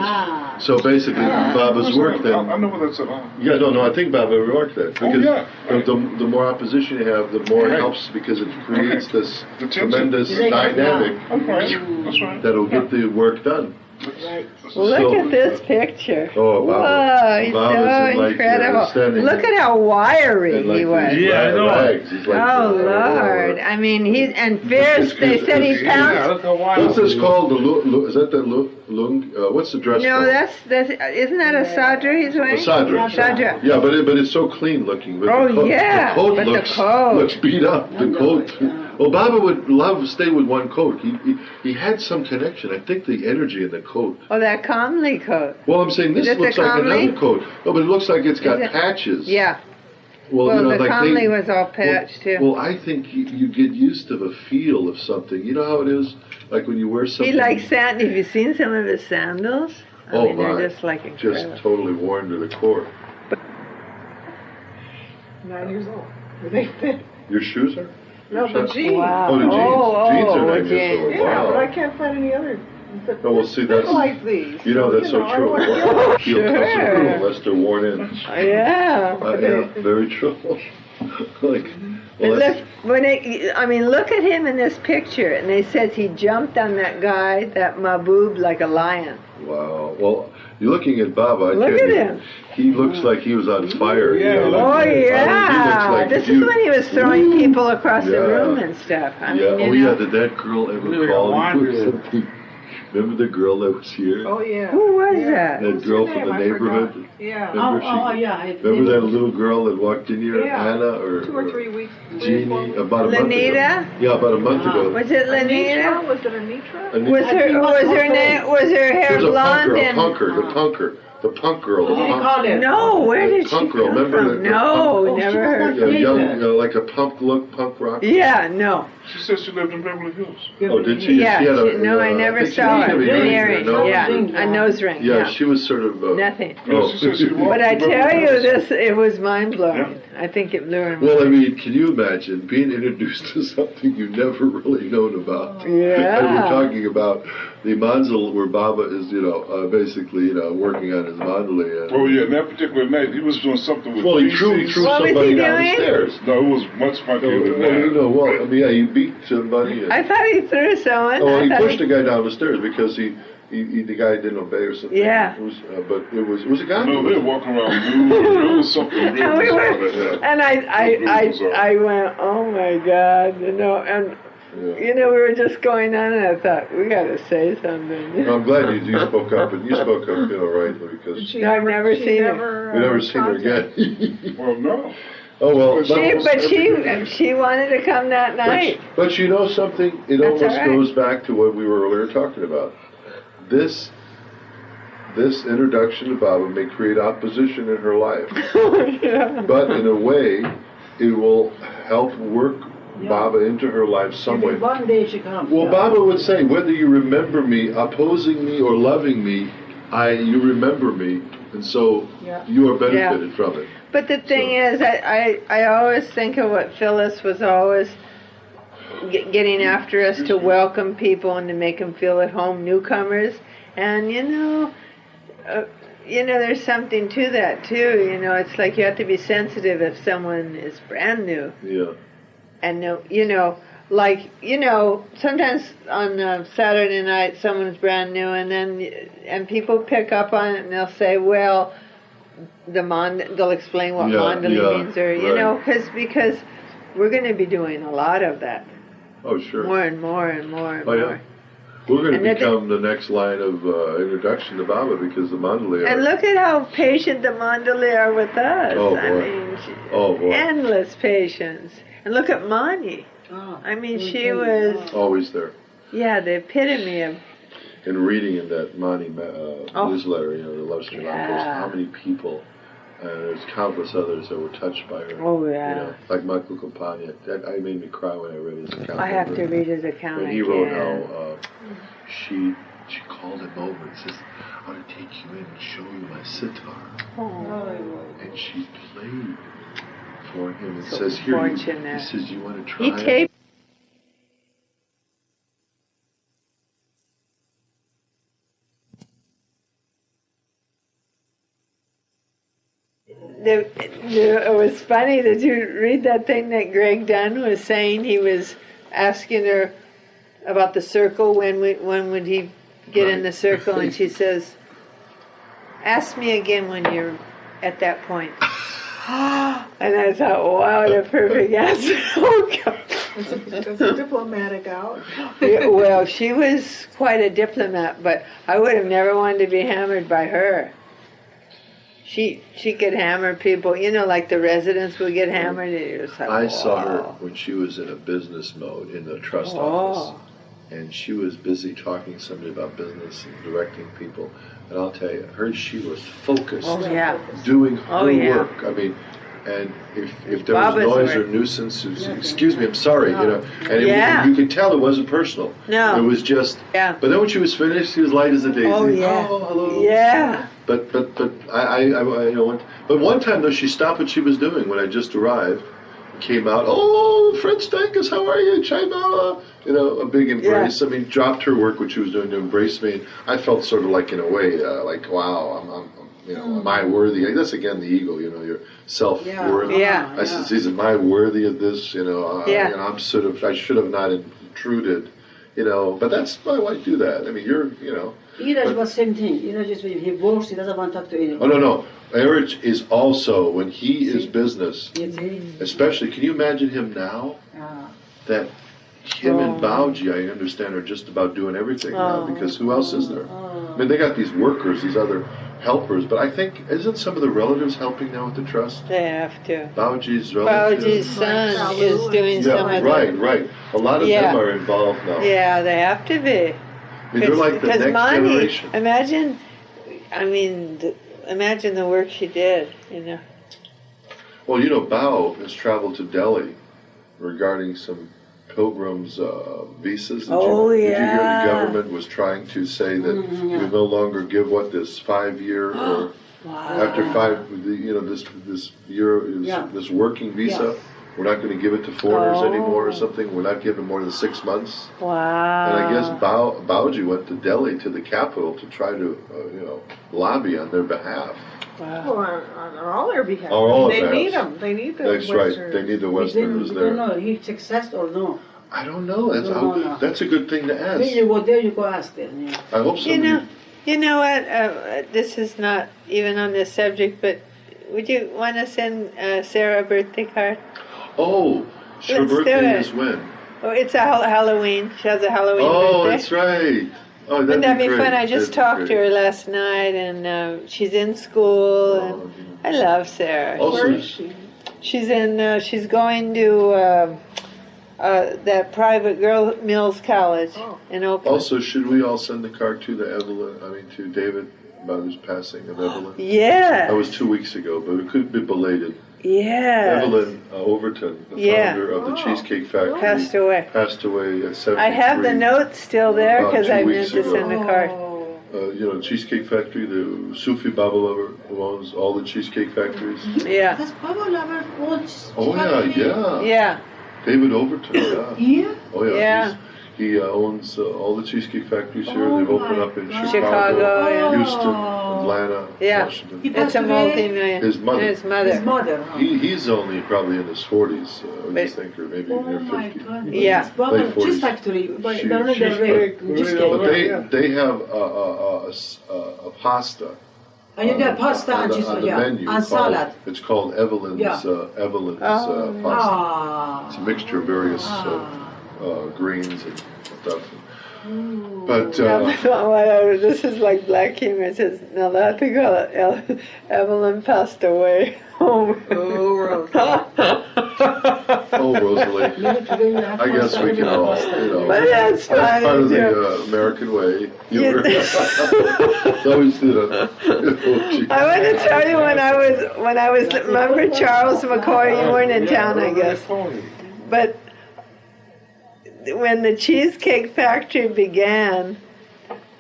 So basically, Baba's work then. I know what that's about. Yeah, no, I think Baba remarked that because the more opposition you have, the more it helps because it creates this tremendous dynamic that'll get the work done. Look at this picture. Oh, Baba. Whoa, he's so incredible. Look at how wiry he was. Yeah, I know. Lord. And fierce, they said he pounced. What's this called? Is that the lung? What's the dress No, called? isn't that a sadra he's wearing? A sadra. Yeah, but it's so clean looking. But the coat looks beat up. The coat. Well, Baba would stay with one coat. He had some connection. I think the energy in the coat. Oh, that comely coat. Well, I'm saying this looks like another coat. No, but it looks like it's got patches. Yeah. Well, the comely was all patched too. Well, I think you get used to the feel of something. You know how it is? Like when you wear something. He likes sandals. Have you seen some of his sandals? They're just like incredible. Just totally worn to the core. 9 years old. They fit. Your shoes are? No, the jeans. Wow. Oh, the jeans. Jeans are 9 years old. Yeah, Wow. but I can't find any other. No, well, see, that's like these. That's so true. Heel cuffs are true unless they're worn in. Yeah. Very true. Look at him in this picture, and they said he jumped on that guy, that Mahbub, like a lion. Wow. Well, you're looking at Baba. Look at him. He looks like he was on fire. Yeah. This is when he was throwing people across the room and stuff. Did that girl ever call him? Remember the girl that was here? Oh, yeah. Who was that? That girl from the neighborhood? Yeah. Remember that little girl that walked in here, Anna? Or 2 or 3 weeks. Jeannie? About a month ago. Lenita? Yeah, about a month ago. Was it Lenita? Was it Anitra? Was her hair blonde? The punk girl. No, where did she come from? No, never heard. Young, like a punk rock. Yeah, no. She said she lived in Beverly Hills. Oh, did she? Yeah, I never saw her. An earring, a nose ring. Yeah, she was sort of... Nothing. Oh. But I tell you, it was mind-blowing. I think it blew her mind. Well, I mean, can you imagine being introduced to something you've never really known about? Yeah. And we're talking about the manzil where Baba is, basically, working on his mandali. Oh yeah, and that particular night he was doing something with. Well, he feces. threw What was somebody he down the doing? stairs. No, it was much funkier than that. He beat somebody. I thought he threw someone. Oh, I he thought pushed the guy down the stairs because the guy didn't obey or something. Yeah. But it was a guy. No, they were walking around nude. It was something really And we bizarre were, that happened. and I went, oh my God, and we were just going on, and I thought, we got to say something. I'm glad you spoke up, and you spoke up, rightly, because No, I've never seen her. we've never seen her again. Well, no. Oh well, She wanted to come that night. But you know something? It That's almost all right. goes back to what we were earlier talking about. This introduction to Baba may create opposition in her life, but in a way, it will help work Baba into her life some way. One day she comes. Well, Baba would say, whether you remember me, opposing me, or loving me, you remember me, and so you are benefited from it. But the thing is, I always think of what Phyllis was always getting after us to welcome people and to make them feel at home, newcomers. And there's something to that too. It's like you have to be sensitive if someone is brand new. Yeah. And sometimes on Saturday night someone's brand new, and people pick up on it and they'll say, well, they'll explain what mandali means, or because we're going to be doing a lot of that. Oh, sure. More and more and more and Oh, yeah. more. We're going And to then become the next line of introduction to Baba because the mandali And look at how patient the mandali are with us. Oh, I boy. mean, Oh, boy. endless patience. And look at Mani. Oh, I mean, she was, always there. the epitome of, And reading in that Mani newsletter, the Love Sri Lanka, how many people, there's countless others that were touched by her. Oh, yeah. Like Michael Campagna. That made me cry when I read his account. I have to read his account When again. he wrote how she called him over and says, I want to take you in and show you my sitar. Oh. And she played for him and So says, here, fortunate. he says, you want to try He it? taped. It was funny. Did you read that thing that Greg Dunn was saying? He was asking her about the circle. When would he get in the circle? And she says, "Ask me again when you're at that point." And I thought, wow, the perfect answer. Oh, God. It's a diplomatic out. Yeah, well, she was quite a diplomat, but I would have never wanted to be hammered by her. She could hammer people, like the residents would get hammered. It was like, I saw her wow. when she was in a business mode in the trust office. And she was busy talking to somebody about business and directing people. And I'll tell you, she was focused, Oh, yeah. doing her Oh, yeah. work. I mean, and if there Baba's was noise or work. nuisance, excuse me, I'm sorry, and Yeah. you could tell it wasn't personal. No. It was just. Yeah. But then when she was finished, she was light as a daisy. Oh, yeah. Oh, hello. Yeah. But one time though, she stopped what she was doing when I just arrived, came out. Oh, friend Stankus, how are you? Chaimala. A big embrace. Yeah. I mean, dropped her work, what she was doing to embrace me. And I felt sort of like, in a way, like, wow, am I worthy? That's again the ego, your self-worth. Yeah. I said, am I worthy of this? I'm sort of, I should have not intruded. But that's why I do that. I mean, Iraj was same thing. Iraj is when he works, he doesn't want to talk to anyone. Oh, no. Iraj is also, when he is business, especially, can you imagine him now? That him and Bauji, I understand, are just about doing everything now, because who else is there? I mean, they got these workers, these other helpers, but I think, isn't some of the relatives helping now with the trust? They have to. Bauji's relatives? Bauji's son is doing some of right. A lot of them are involved now. Yeah, they have to be. I mean, they're like the next generation. Imagine the work she did, Well, Bao has traveled to Delhi regarding some pilgrims' visas. Did you hear the government was trying to say that we no longer give this 5-year or After this year, this working visa, we're not going to give it to foreigners anymore or something. We're not giving them more than 6 months. Wow. And I guess Bauji went to Delhi, to the capital, to try to, lobby on their behalf. Wow. Well, on all their behalf. All they their need behalf. them. They need the That's Westerners. right. They need the We Westerners don't there. know if success or no. I don't know. No. That's a good thing to ask. When you go there, you go ask them. Yeah. I hope somebody... You know what? This is not even on this subject, but would you want to send Sarah a birthday card? Oh, her Let's do birthday it. is when? Oh, it's a Halloween. She has a Halloween Oh, birthday. that's right. Oh, Wouldn't that be great. fun? I just talked to her last night, and she's in school, and I love Sarah. Also, Where is she? She's in. She's going to that private girl Mills College in Oakland. Also, should we all send the card to to David about his passing of Evelyn? Yeah. That was 2 weeks ago, but it could be belated. Yeah. Evelyn Overton, the founder of the Cheesecake Factory, Passed away. Passed away at 73. I have the note still there About because 2 I weeks meant to ago. send a card. Cheesecake Factory, the Sufi Baba lover who owns all the cheesecake factories. Yeah. That's Baba Lover owns Yeah. Yeah. David Overton, yeah. Here? Oh, yeah. Yeah. He owns all the cheesecake factories here. Oh, They've opened my up in God. Chicago, yeah. Houston, Atlanta, Yeah. Washington. He It's passed a away? multi-million. His mother. His mother. His mother. Huh? He's only probably in his 40s, I But- just think, or maybe Oh near my 50. God. Yeah. It's Baba Late 40s. Cheese Factory. But She- they're not she's very good. cheesecake. But Yeah. they have a pasta. And you get pasta and cheese, on the menu and called- salad. It's called Evelyn's pasta. Ah. It's a mixture of various greens and stuff. But This is like black humor. It says, now that to go, Evelyn passed away. Oh, Rose. Rosalie, I guess we can all, But that's part funny, of the too. American way. Yeah. Always I want to tell you when I was remember Charles McCoy, you weren't in town, I guess. But when the Cheesecake Factory began,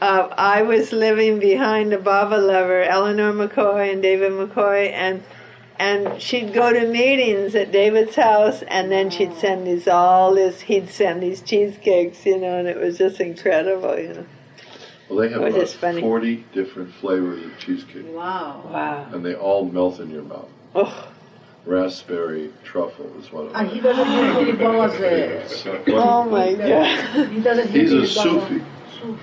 I was living behind the Baba lover, Eleanor McCoy and David McCoy, and she'd go to meetings at David's house, and then she'd send he'd send these cheesecakes, and it was just incredible, Well, they have It was about just funny. 40 different flavors of cheesecake, Wow. and they all melt in your mouth. Oh, Raspberry truffle is one of And he them. doesn't eat Baba's. oh my God. He doesn't He's a eat Sufi.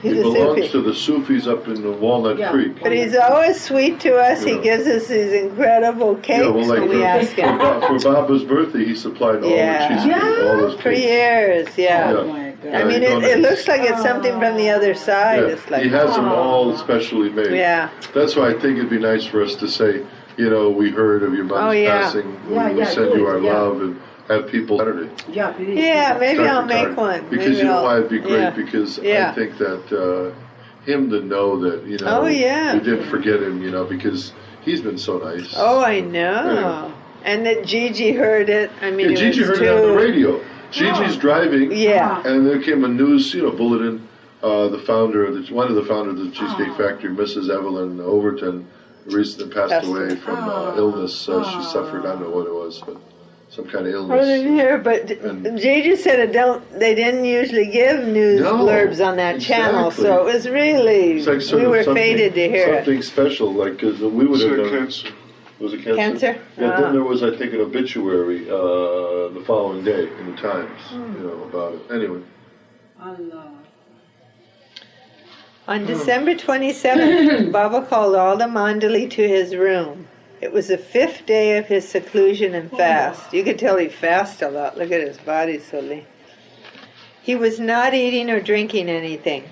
He's He a belongs Sufi. to the Sufis up in the Walnut Yeah. Creek. But he's always sweet to us. He Yeah. gives us these incredible cakes when we ask him. for Baba's birthday, he supplied all Yeah. the cheesecake, all those For cakes. years, yeah. Oh my God. I mean, it looks like it's something from the other side. Yeah. It's like, He has them all specially made. yeah. That's why I think it'd be nice for us to say, we heard of your mother's Oh, yeah. passing. Yeah, we yeah, send you our good, yeah. love and have people Saturday. Yeah, please. Yeah, maybe Start I'll the make card. one. Because Maybe you know I'll- why it'd be great? yeah. Because Yeah. I think that him to know that, Oh, yeah. we didn't forget him, because he's been so nice. Oh, I know. And that Gigi heard it. I mean, Yeah, Gigi it was heard it on the too... radio. Gigi's driving. Yeah. And there came a news, bulletin. One of the founders of the Cheesecake Factory, Mrs. Evelyn Overton, recently passed away from illness. She suffered, I don't know what it was, but some kind of I illness. didn't hear, but And- Gigi said they didn't usually give news No, blurbs on that channel, exactly. so it was really, It's like sort we of were something- fated to hear it. Something special, because we would have done. Cancer. Was it cancer? Cancer? Yeah, Ah. then there was, I think, an obituary the following day in the Times, about it. Anyway. Allah. On December 27th, Baba called all the Mandali to his room. It was the 5th day of his seclusion and fast. You could tell he fasted a lot. Look at his body so lean. He was not eating or drinking anything.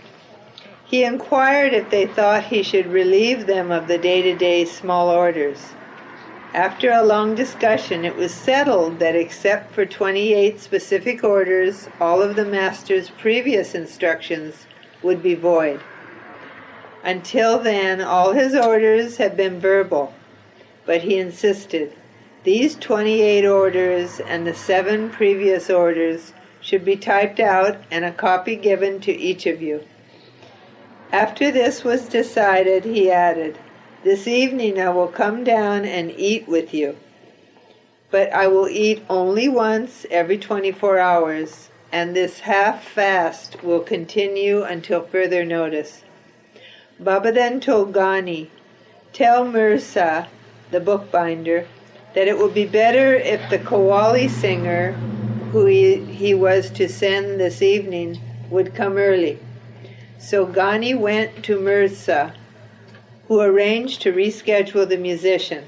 He inquired if they thought he should relieve them of the day-to-day small orders. After a long discussion, it was settled that except for 28 specific orders, all of the master's previous instructions would be void. Until then, all his orders had been verbal, but he insisted, these 28 orders and the 7 previous orders should be typed out and a copy given to each of you. After this was decided, he added, This evening I will come down and eat with you. But I will eat only once every 24 hours, and this half-fast will continue until further notice. Baba then told Ghani, tell Mirza, the bookbinder, that it would be better if the Qawwali singer, who he was to send this evening, would come early. So Ghani went to Mirza, who arranged to reschedule the musician.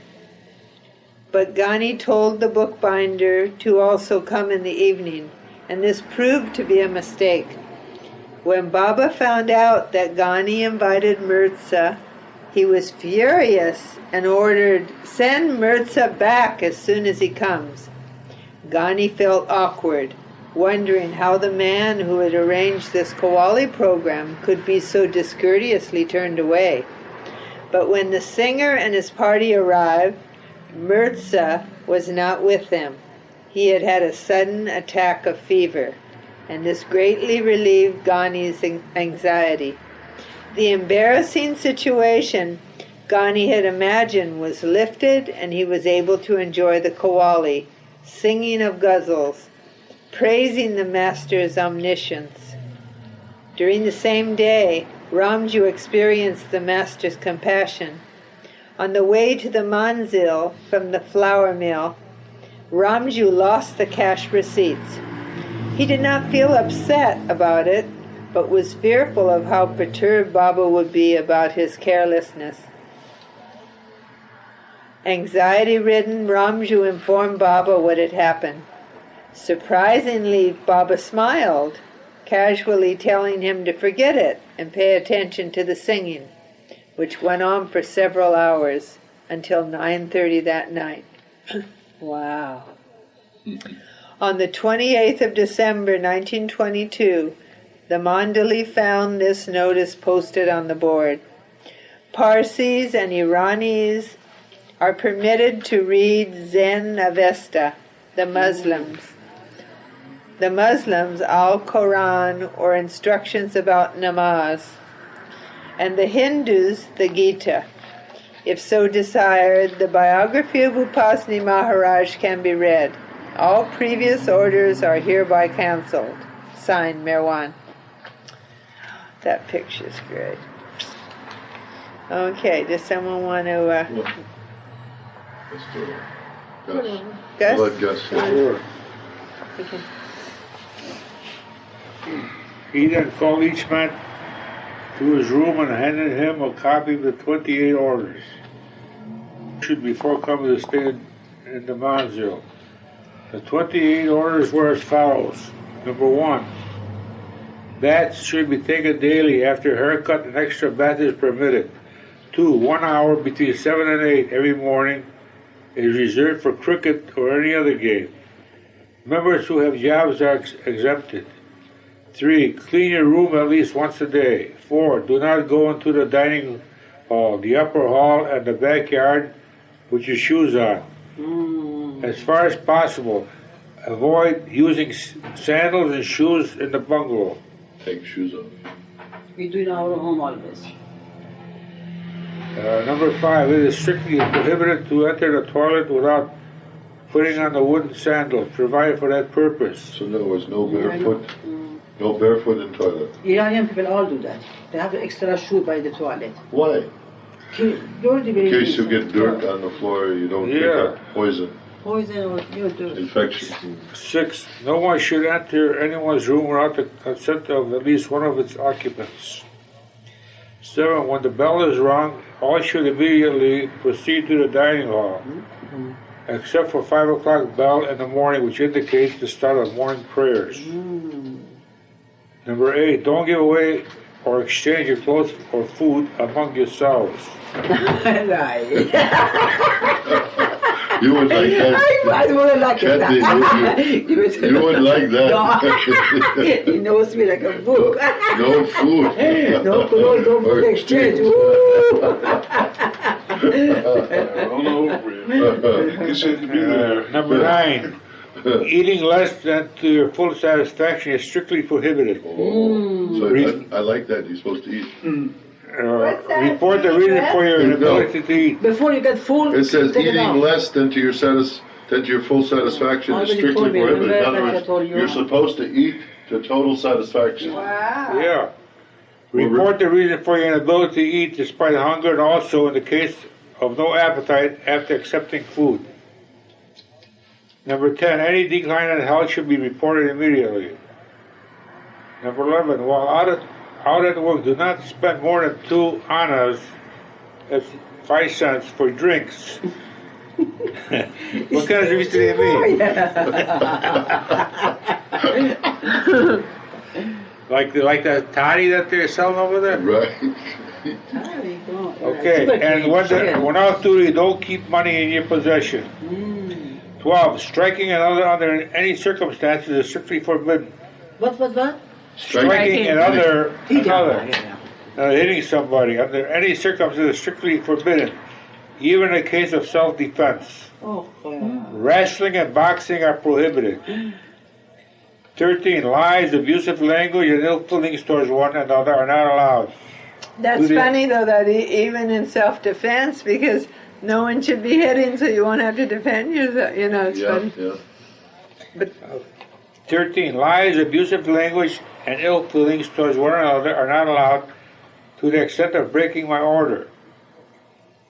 But Ghani told the bookbinder to also come in the evening, and this proved to be a mistake. When Baba found out that Ghani invited Mirza, he was furious and ordered, send Mirza back as soon as he comes. Ghani felt awkward, wondering how the man who had arranged this Qawwali program could be so discourteously turned away. But when the singer and his party arrived, Mirza was not with them. He had had a sudden attack of fever, and this greatly relieved Ghani's anxiety. The embarrassing situation Ghani had imagined was lifted, and he was able to enjoy the Qawwali, singing of ghazals, praising the Master's omniscience. During the same day, Ramju experienced the Master's compassion. On the way to the manzil from the flour mill, Ramju lost the cash receipts. He did not feel upset about it, but was fearful of how perturbed Baba would be about his carelessness. Anxiety-ridden, Ramju informed Baba what had happened. Surprisingly, Baba smiled, casually telling him to forget it and pay attention to the singing, which went on for several hours until 9:30 that night. Wow. On the 28th of December, 1922, the MANDALI found this notice posted on the board. Parsis and Iranis are permitted to read Zen Avesta, the Muslims. The Muslims, Al-Quran, or instructions about namaz, and the Hindus, the Gita. If so desired, the biography of Upasni Maharaj can be read. All previous orders are hereby cancelled. Signed, Merwan. That picture's great. Okay, does someone want to... Let's do it. Gus. Gus? Let Gus say. Okay. He then called each man to his room and handed him a copy of the 28 orders. Should before coming to stay in the manzil. The 28 orders were as follows. Number 1, baths should be taken daily. After haircut, an extra bath is permitted. 2, 1 hour between 7 and 8 every morning is reserved for cricket or any other game. Members who have jobs are exempted. 3, clean your room at least once a day. 4, do not go into the dining hall, the upper hall, and the backyard with your shoes on. As far as possible, avoid using sandals and shoes in the bungalow. Take shoes off. We do in our home always. Number 5, it is strictly prohibited to enter the toilet without putting on the wooden sandals provided for that purpose. So in other words, no barefoot. No barefoot in toilet. Iranian people all do that. They have the extra shoe by the toilet. Why? In case you get dirt on the floor, you don't pick up poison. Poison or you do. Infection. 6, no one should enter anyone's room without the consent of at least one of its occupants. 7, when the bell is rung, all should immediately proceed to the dining hall, except for 5 o'clock bell in the morning, which indicates the start of morning prayers. Number 8, don't give away or exchange your clothes or food among yourselves. You would like that. I wouldn't like Kathy, you would like that. He knows me like a book. No food. No clothes, no food exchange. Number 9, eating less than to your full satisfaction is strictly prohibited. So I like that. You're supposed to eat. report the reason for your inability to eat. Before you get full, It says take it eating out. less than to your full satisfaction is Already strictly told me, prohibited. In remember other that I words, told you. you're supposed to eat to total satisfaction. Wow. Yeah. Report the reason for your inability to eat despite hunger, and also in the case of no appetite after accepting food. Number 10, any decline in health should be reported immediately. Number 11, while out at work, do not spend more than 2 annas, that's 5 cents, for drinks. What kind of drinks do they mean? like the toddy that they're selling over there? Right. Okay, and when out duty, don't keep money in your possession. 12, striking another under any circumstances is strictly forbidden. What? Striking another, Yeah. hitting somebody under any circumstances is strictly forbidden, even in the case of self-defense. Oh, Wrestling and boxing are prohibited. 13, lies, abusive language, and ill feelings towards one another are not allowed. That's funny though that even in self-defense, because no one should be hitting, so you won't have to defend yourself. You know, it's fun. Yeah. But 13, lies, abusive language, and ill feelings towards one another are not allowed to the extent of breaking my order.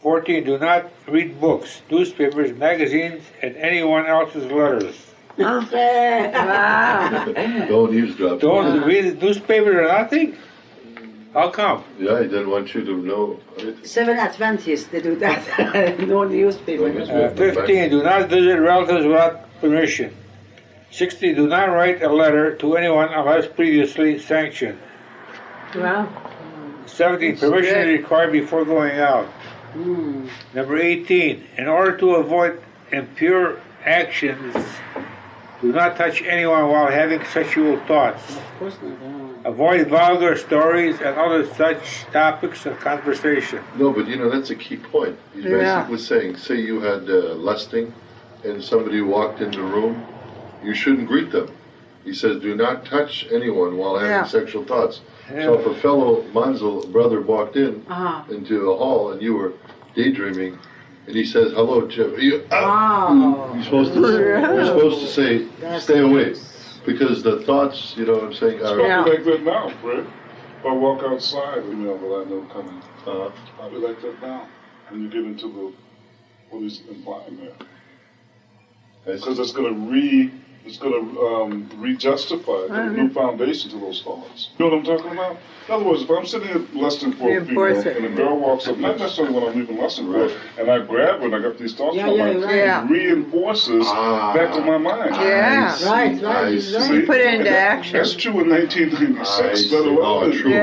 14, do not read books, newspapers, magazines, and anyone else's letters. wow. Don't eavesdrop. Don't read newspapers or nothing? How come? Yeah, he didn't want you to know anything. 7 Adventists, they do that. No newspaper. 15, do not visit relatives without permission. 16, do not write a letter to anyone unless previously sanctioned. Wow. 17, permission is required before going out. Number 18, in order to avoid impure actions, do not touch anyone while having sexual thoughts. Of course not. Avoid vulgar stories and other such topics of conversation. No, but that's a key point. He's basically saying, say you had lusting and somebody walked in the room, you shouldn't greet them. He says, do not touch anyone while having sexual thoughts. Yeah. So if a fellow Manzel brother walked in into a hall and you were daydreaming, and he says, hello, Jim, you're supposed to say, stay away. Because the thoughts, you know what I'm saying, are... It's probably like that now, Fred. If I walk outside and that I know coming, it's probably like that now. When you get into what he's implying there. Because it's going to re-justify the new foundation to those thoughts. You know what I'm talking about? In other words, if I'm sitting at lusting for a female and a girl walks up, not necessarily when I'm even lusting for her, and I grab her and I got these thoughts in my mind, it reinforces back to my mind. Yeah. Right. See? Put it into action. That's true in 1996, let alone true.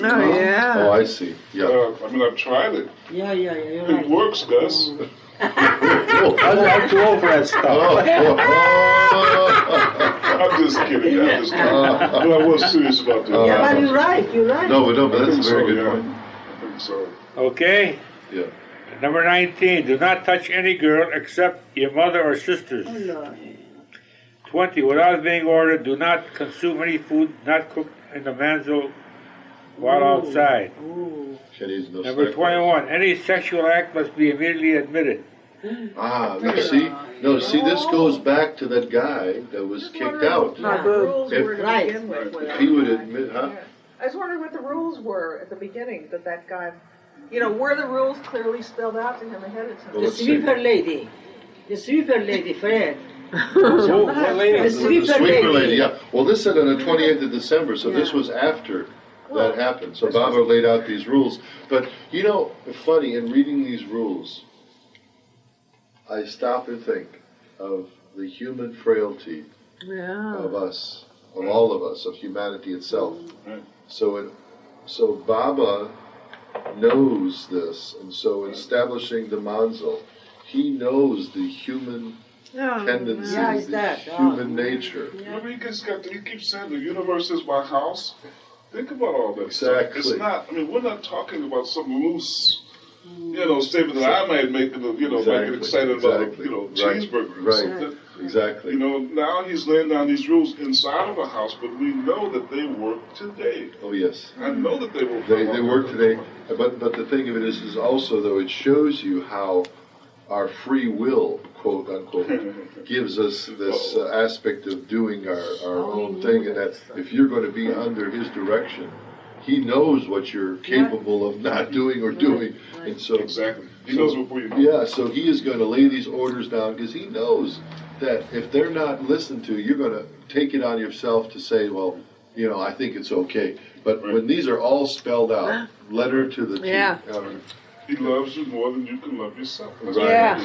Oh, I see. Yeah. I've tried it. Yeah, you're It right. works, Gus. I'm too old for that stuff. I'm just kidding. But I was serious about that. Yeah, but you're right. No, but that's a very good point. I think so. Okay? Yeah. Number 19, do not touch any girl except your mother or sisters. 20, without being ordered, do not consume any food not cooked in the manzel while outside. Number 21, any sexual act must be immediately admitted. See, this goes back to that guy that was kicked out. What the rules were to Right. begin with. If he would admit, I was wondering what the rules were at the beginning that guy, were the rules clearly spelled out to him ahead of time? Well, The let's see. sweeper lady, Fred. What lady? The sweeper lady, yeah. Well, this said on the 28th of December, so this was after that happened. So Baba laid out these rules. But, funny, in reading these rules, I stop and think of the human frailty of us, of all of us, of humanity itself. So Baba knows this, and so in establishing the manzil, he knows the human tendencies, the human nature. He keeps saying the universe is my house. Think about all that Exactly. stuff. It's not, we're not talking about some loose, statement that I might make, make it excited about, cheeseburger or something. Exactly. You know, now he's laying down these rules inside of a house, but we know that they work today. Oh yes. I know that they work. They work today, but the thing of it is also though it shows you how our free will, quote unquote, gives us this aspect of doing our own thing, and that if you're going to be under his direction, he knows what you're capable of not doing or doing, and so exactly. He knows before you know. Yeah, so he is going to lay these orders down because he knows that if they're not listened to, you're going to take it on yourself to say, well, you know, I think it's okay. But when these are all spelled out, letter to the T. Yeah. He loves you more than you can love yourself. Yeah.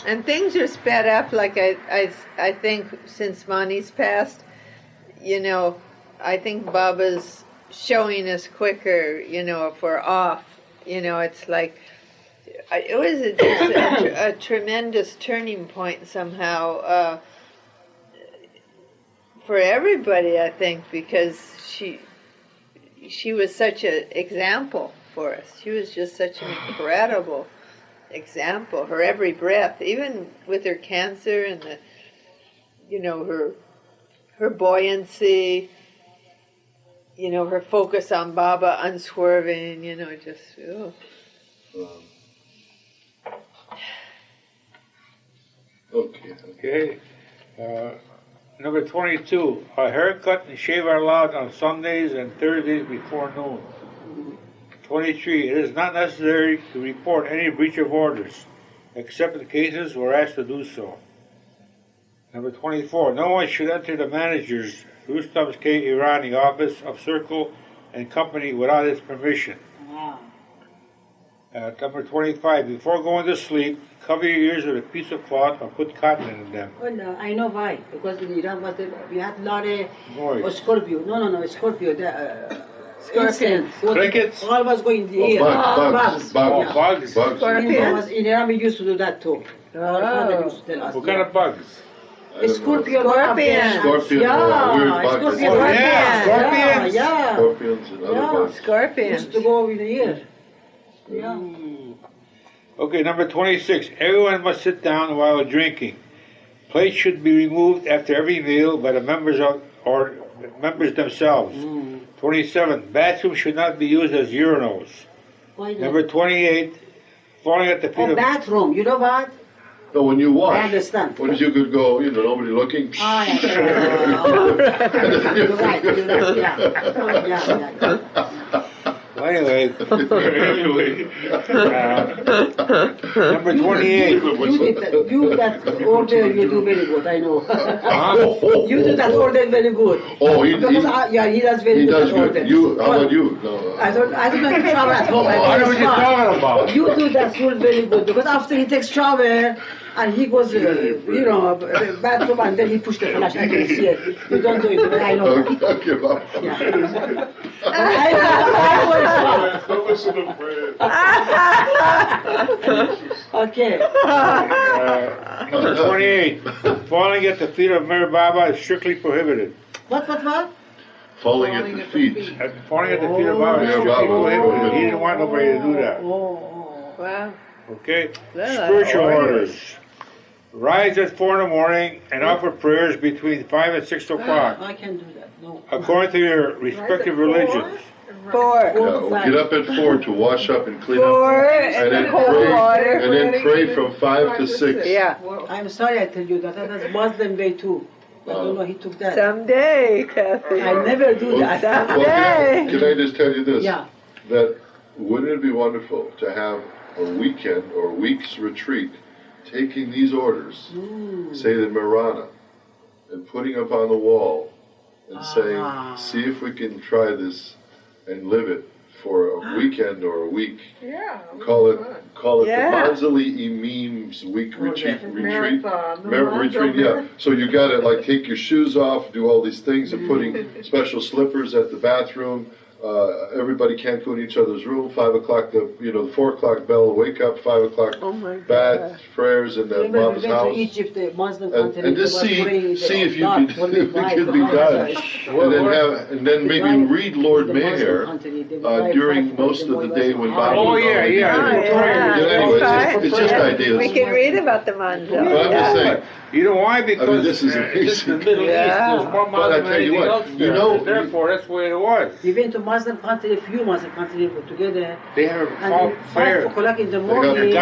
And things are sped up, like I think since Mani's passed, you know, I think Baba's showing us quicker, you know, if we're off. You know, it's like, it was a tremendous turning point somehow for everybody, I think, because she was such an example for us. She was just such an incredible example. Her every breath, even with her cancer and the, you know, her buoyancy, you know, her focus on Baba, unswerving, you know, just, Okay. Number 22, a haircut and shave are allowed on Sundays and Thursdays before noon. 23, it is not necessary to report any breach of orders, except in cases where asked to do so. Number 24, no one should enter the manager's Rustam's K. Irani office of Circle and Company without his permission. Number 25, before going to sleep, cover your ears with a piece of cloth or put cotton in them. Oh, no, I know why. Because in Iran we had a lot of Scorpio. No, Scorpio. Scorpions. Crickets? All was going in the ear. Bugs. Bugs. Scorpions. In Iran we used to do that too. Our father used to tell us. What kind of bugs? Scorpion. Scorpions. Scorpions. Yeah, Weird bugs. scorpions. Scorpions. Yeah. Scorpions and other bugs. Scorpions. Used to go in the ear. Yeah. Okay, number 26. Everyone must sit down while drinking. Plates should be removed after every meal by the members or members themselves. 27. Bathrooms should not be used as urinals. Why not? Number 28. Falling at the feet of... bathroom, you know what? No, when you wash. I understand. When you could go, you know, nobody looking. Ah, yeah. You're right, yeah. Well, anyway, number 28. You that order you do very good, I know. You do that order very good. Oh, he does very good. Good. You, how about you? No, I don't like to travel at home. I know what you're talking about. You do that rule very good because after he takes shower and he goes, you know, bathroom and then he pushed the flash. I can see it. You don't do it, but I know. Okay, well. Yeah. Don't listen to Fred. Okay. Number 28. Falling at the feet of Mir Baba is strictly prohibited. What? Falling at the feet. Falling at the feet of Baba is strictly prohibited. He didn't want nobody to do that. Wow. Okay. Spiritual orders. Rise at 4 in the morning and offer prayers between 5 and 6 o'clock. I can do that. No. According to your respective religions. 4. Yeah, get up at 4 to wash up and clean 4 up. and then cold pray, water. and then pray from 5 to 6. Yeah. I'm sorry I tell you that. That's Muslim way too. I don't know he took that. Someday, Kathy. I never do that. Someday. Can I just tell you this? Yeah. That wouldn't it be wonderful to have a weekend or a week's retreat taking these orders, say the Marana, and putting up on the wall and saying, see if we can try this and live it for a weekend or a week. Yeah. Call it Yeah. the Manzali Imam's week retreat. Marathon. Retreat, yeah. So you gotta like take your shoes off, do all these things, and putting special slippers at the bathroom. Everybody can't go in each other's room. 5 o'clock, the 4 o'clock bell, wake up. 5 o'clock, bath, prayers, and then Remember, mom's we went house. to Egypt, the Muslim And country. just see if you can can be done, and then maybe read Lord Mayer during most of the day when Bob Oh, was on. yeah. Anyway, it's just ideas. We can read about the Manzali. But I'm just saying, You know why? Because this is this is the amazing. Middle East. There's more But I Muslim than tell you anything what, else you there. know- Therefore, that's the way it was. We went to Muslim country, a few Muslim countries were together. They have And called at prayer. 5 o'clock in the got morning. the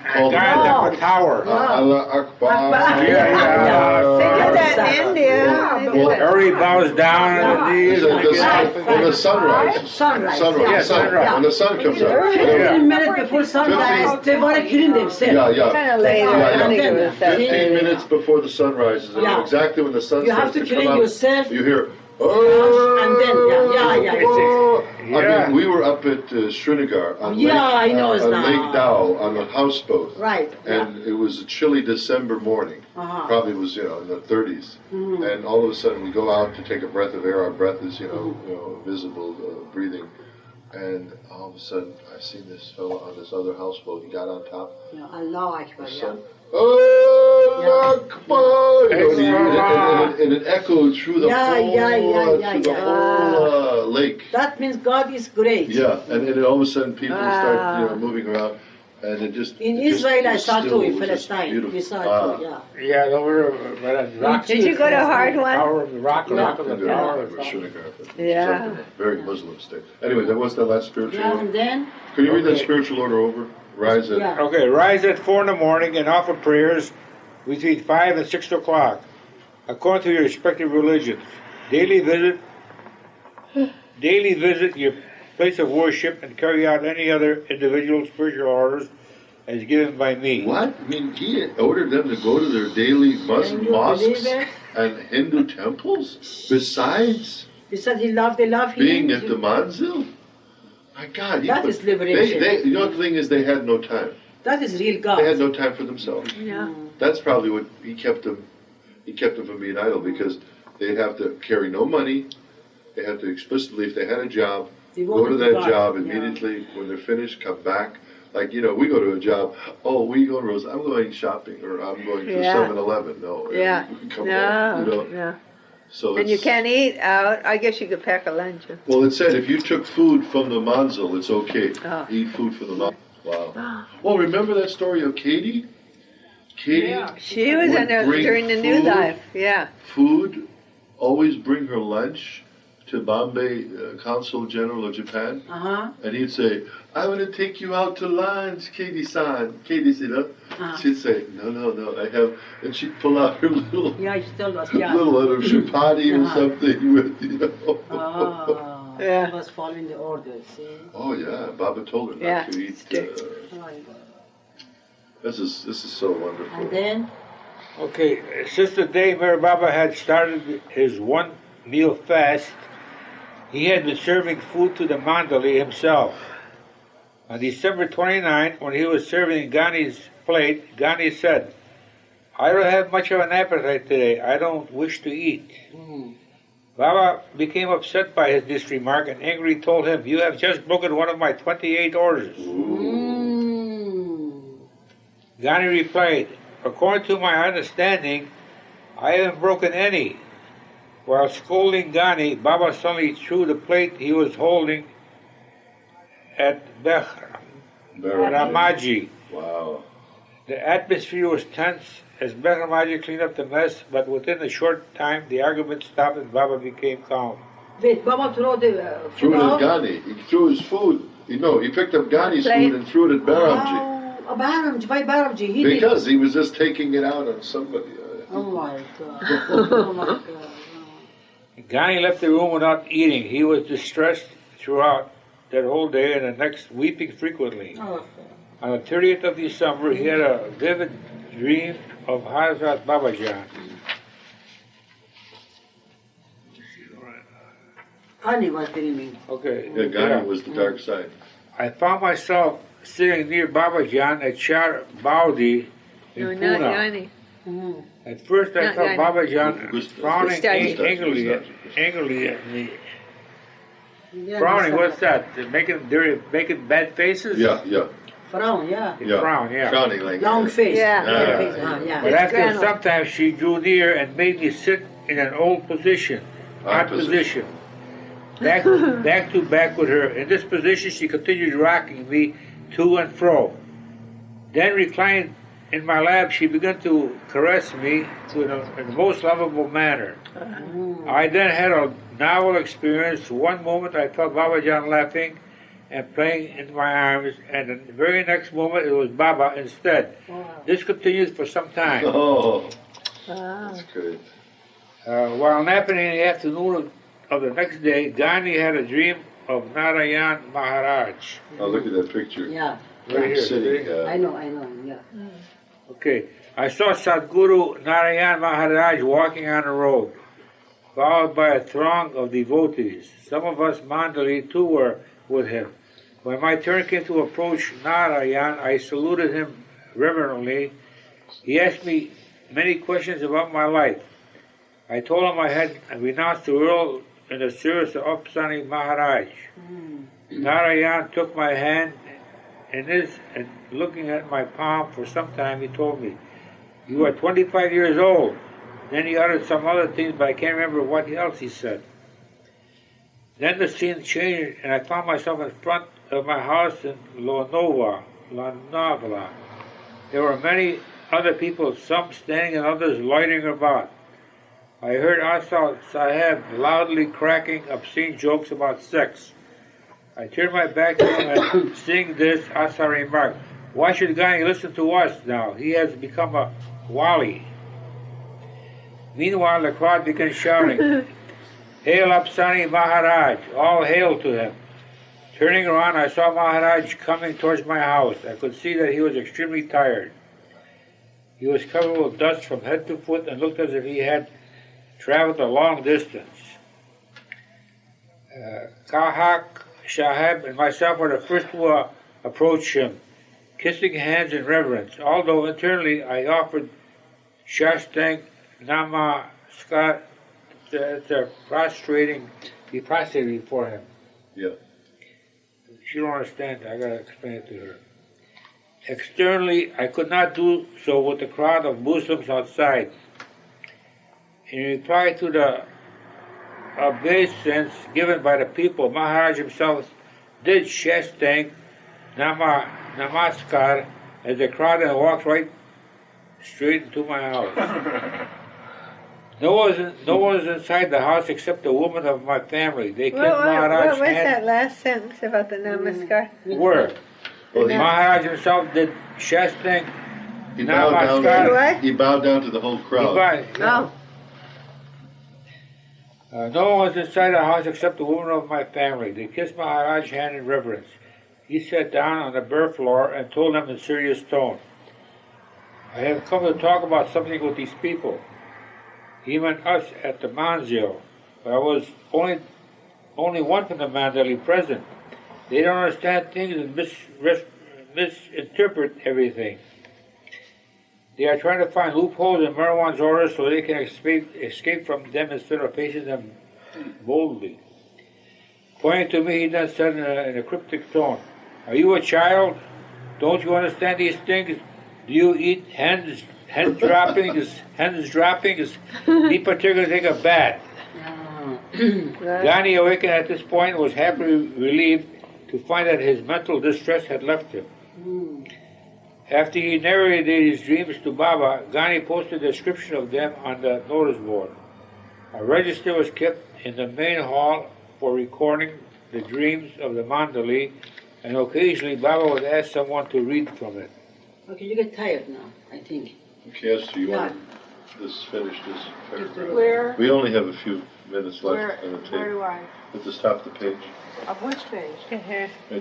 A Called guy No. at the tower. Allah Akbar. Akbar. Yeah. They do that in India. They do that. Everybody bows down on the knees. and they get- When the sun rises. Sunrise. Yeah, sunrise. When the sun comes up. 15 minutes before sunrise, they want to kill themselves. Yeah. Kind of later. Yeah, I think it was that 15 day. minutes before the sun rises, and Yeah. exactly when the sun You starts have to come clean up, yourself. you hear, oh, And then, yeah. I Yeah. mean, we were up at Srinagar on Yeah, I Lake, know it's on now. Lake Dao on a houseboat. Right. And it was a chilly December morning. Uh-huh. Probably was, in the 30s. Mhm. And all of a sudden we go out to take a breath of air. Our breath is, visible breathing. And all of a sudden I see this fellow on this other houseboat. He got on top. Yeah, Allah Akbar, The yeah. sun. Oh, Akbar! And it echoed through the Yeah. whole lake. That means God is great. Yeah, and all of a sudden people start, Wow. moving around, and it just In it just Israel, I was saw still, too, in it was just Palestine. beautiful. We saw Ah. it too, yeah. Yeah, over by that rock. Did you go to Hard One? Tower of the rock, the rock of the Yeah, tower. it was Srinagar. Yeah. Something very Muslim state. Anyway, that was the last spiritual Yeah, order. and then, Could you read that Okay. spiritual order over? Rise at Yeah. Okay, rise at 4 in the morning and offer prayers between 5 and 6 o'clock, according to your respective religions. Daily visit your place of worship and carry out any other individual spiritual orders as given by me. what? I mean, he ordered them to go to their daily Muslim Can you mosques believe it? and Hindu temples, besides he said they love him. being at the manzil. My God, That is liberation. The thing is, they had no time. That is real God. They had no time for themselves. Yeah. That's probably what he kept them from being idle, because they'd have to carry no money. They had to explicitly, if they had a job, They go to wanted that God. job Yeah. immediately. When they're finished, come back. Like, we go to a job. Oh, we go to Rose. I'm going shopping, or I'm going to Yeah. 7-Eleven. No. Yeah. Come No. home, No. So And you it's- can't eat out. I guess you could pack a lunch. Well, it said if you took food from the manzil, it's okay. Oh. Eat food from the manzil. Wow. Well, remember that story of Katie? Katie, She was would in there bring during the new food. life. Yeah. Food, always bring her lunch to Bombay Consul General of Japan, Uh-huh. and he'd say, "I want to take you out to lunch, Katie-san." Katie said, Uh-huh. she'd say, "No, I have," and she'd pull out her little, Yeah, he told us, yeah. little chapati or Uh-huh. something with, Ah, Yeah. he was following the orders, see? Oh yeah, Baba told her not Yeah, to eat. strict. Oh, my God. This is so wonderful. And then, Okay, since the day Meher Baba had started his one meal fast, he had been serving food to the Mandali himself. On December 29th, when he was serving Ghani's plate, Ghani said, "I don't have much of an appetite today. I don't wish to eat." Baba became upset by this remark and angrily told him, "You have just broken one of my 28 orders." Ghani replied, "According to my understanding, I haven't broken any." While scolding Ghani, Baba suddenly threw the plate he was holding at Ramaji. Wow. The atmosphere was tense as Ramaji cleaned up the mess, but within a short time the argument stopped and Baba became calm. wait, Baba threw the Threw food it at out? Ghani. He threw his food. He picked up Ghani's Plate. food and threw it at Baramji. Oh, Baramji, why Baramji? He did. Because he was just taking it out on somebody. Oh my God. Oh my God. Ghani left the room without eating. He was distressed throughout that whole day and the next, weeping frequently. Oh. On the 30th of December, he had a vivid dream of Hazrat Babajan. Ghani was dreaming. Okay. Yeah, Ghani was the dark side. I found myself sitting near Babajan at Char Baudi in No, not Pune. Yanni. Mhm. At first I Not thought Yanni. Babajan Gustav. frowning Gustav. angrily at me. Yeah, Frowning, Gustav. what's that? Making bad faces? Yeah. Frown, yeah. He frowned, yeah. Frowning like Long face. Yeah. Yeah. Face, yeah. But It's after grandma. some time, she drew near and made me sit in an old position, odd position, back to back with her. In this position, she continued rocking me to and fro. Then reclined in my lap, she began to caress me in the most lovable manner. I then had a novel experience. One moment I felt Babajan laughing and playing in my arms, and the very next moment it was Baba instead. Wow. This continued for some time. Oh, Wow. that's great. While napping in the afternoon of the next day, Ghani had a dream of Narayan Maharaj. Oh, look at that picture. Yeah, Right here. Sitting. I know, yeah. Okay. I saw Sadguru Narayan Maharaj walking on the road, followed by a throng of devotees. Some of us Mandali too were with him. When my turn came to approach Narayan, I saluted him reverently. He asked me many questions about my life. I told him I had renounced the world in the service of Upasni Maharaj. Narayan took my hand and looking at my palm for some time, he told me, "You are 25 years old." Then he uttered some other things, but I can't remember what else he said. Then the scene changed, and I found myself in front of my house in Lonavala. There were many other people, some standing and others loitering about. I heard Asar Saheb loudly cracking obscene jokes about sex. I turned my back to him and seeing this, Asar remarked, "Why should Ghani listen to us now? He has become a wali." Meanwhile, the crowd began shouting, "Hail Upasni Maharaj! All hail to him!" Turning around, I saw Maharaj coming towards my house. I could see that he was extremely tired. He was covered with dust from head to foot and looked as if he had traveled a long distance. Khak Saheb and myself were the first to approach him, kissing hands in reverence, although internally I offered Shastang Namaskar to be prostrating before him. Yeah. She don't understand. I gotta explain it to her. Externally, I could not do so with the crowd of Muslims outside. In reply to the obeisance given by the people, Maharaj himself did Shastang Namaskar as the crowd and walked right straight into my house. No one was inside the house except the woman of my family. They kissed Maharaj's What was hand. that last sentence about the namaskar? Were. Well, Maharaj himself did Shastang he bowed Namaskar. down. He bowed down to the whole crowd. Oh. No one was inside the house except the woman of my family. They kissed Maharaj's hand in reverence. He sat down on the bare floor and told them in serious tone, "I have come to talk about something with these people. He meant us at the Manzil, but I was only one from the Mandali present. They don't understand things and misinterpret everything. They are trying to find loopholes in Merwan's orders so they can escape from them instead of facing them boldly." Pointing to me, he then said in a cryptic tone, "Are you a child? Don't you understand these things? Do you eat hens droppings? Be particular, take a bath." Ghani, awakened at this point, was happily relieved to find that his mental distress had left him. After he narrated his dreams to Baba, Ghani posted a description of them on the notice board. A register was kept in the main hall for recording the dreams of the Mandali, and occasionally Baba would ask someone to read from it. Okay, you get tired now, I think. Okay, so you want this finished this paragraph? Where? We only have a few minutes left Where, on the tape. where do I? At the top of the page. Of which page? Right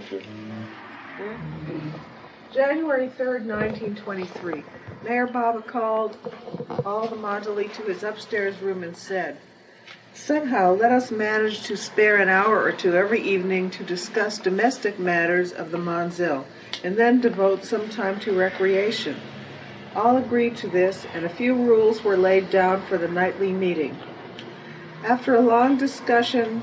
there. January 3rd, 1923. Mayor Baba called all the Mandali to his upstairs room and said, "Somehow let us manage to spare an hour or two every evening to discuss domestic matters of the Manzil, and then devote some time to recreation." All agreed to this, and a few rules were laid down for the nightly meeting. After a long discussion,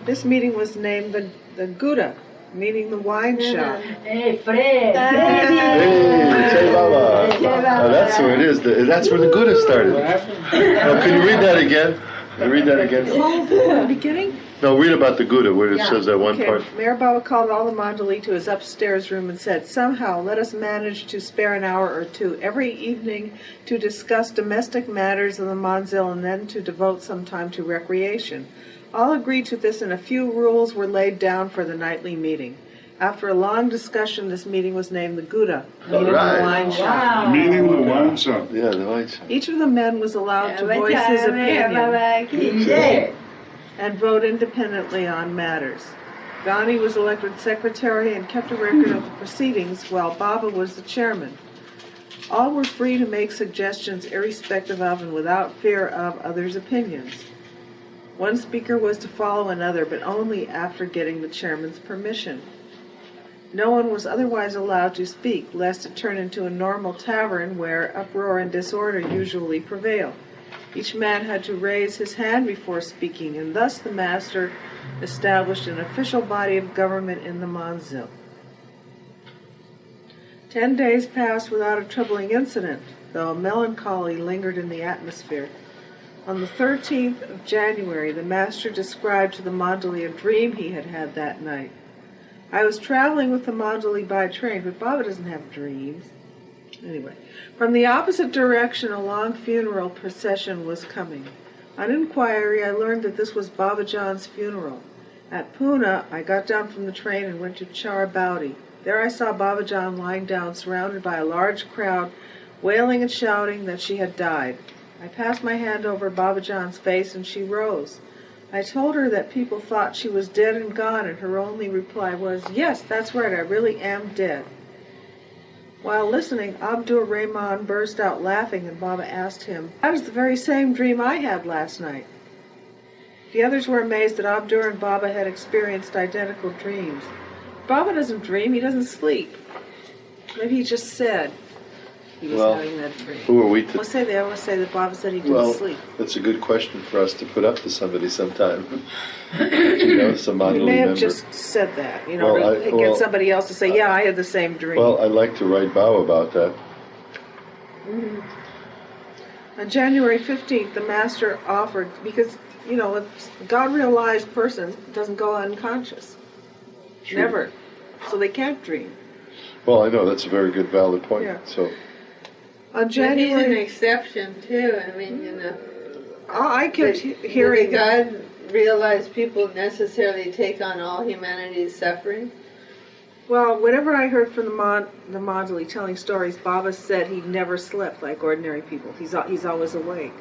this meeting was named the Gouda, meaning the wine shop. Hey, Fred! Hey, Jai Baba. Oh, that's where it is. That's where the Gouda started. What happened? Oh, can you read that again? Can you read that again? The beginning? No, read about the Gouda where it says that one Okay. part. Mayor Baba called all the Mandali to his upstairs room and said, somehow let us manage to spare an hour or two every evening to discuss domestic matters of the Manzil and then to devote some time to recreation. All agreed to this and a few rules were laid down for the nightly meeting. After a long discussion, this meeting was named the Gouda, meaning Right. the wine shop. Meeting with wine shop. Yeah, the white shop. Each of the men was allowed to voice his opinion and vote independently on matters. Ghani was elected secretary and kept a record of the proceedings, while Baba was the chairman. All were free to make suggestions irrespective of and without fear of others' opinions. One speaker was to follow another, but only after getting the chairman's permission. No one was otherwise allowed to speak, lest it turn into a normal tavern where uproar and disorder usually prevail. Each man had to raise his hand before speaking, and thus the master established an official body of government in the Manzil. 10 days passed without a troubling incident, though a melancholy lingered in the atmosphere. On the 13th of January, the master described to the Mandali a dream he had had that night. I was traveling with the Mandali by train, but Baba doesn't have dreams. Anyway, from the opposite direction, a long funeral procession was coming. On inquiry, I learned that this was Baba Jan's funeral. At Pune, I got down from the train and went to Char Bowdy. There I saw Baba Jan lying down, surrounded by a large crowd, wailing and shouting that she had died. I passed my hand over Baba Jan's face, and she rose. I told her that people thought she was dead and gone, and her only reply was, "Yes, that's right, I really am dead." While listening, Abdur Rahman burst out laughing, and Baba asked him, "That is the very same dream I had last night." The others were amazed that Abdur and Baba had experienced identical dreams. Baba doesn't dream, he doesn't sleep. Maybe he just said he was having that dream. Who are we to... They always say that Baba said he didn't sleep. That's a good question for us to put up to somebody sometime. Some He Mandali may have member. just said that, Well, to get somebody else to say, yeah, I had the same dream. Well, I'd like to write Bao about that. On January 15th, the master offered, because, a God-realized person doesn't go unconscious. True. Never. So they can't dream. Well, I know, that's a very good, valid point. Yeah. So, On But he's January... an exception too. I mean, I kept hearing... God realized people necessarily take on all humanity's suffering. Well, whenever I heard from the Mandali telling stories, Baba said he never slept like ordinary people. He's always awake,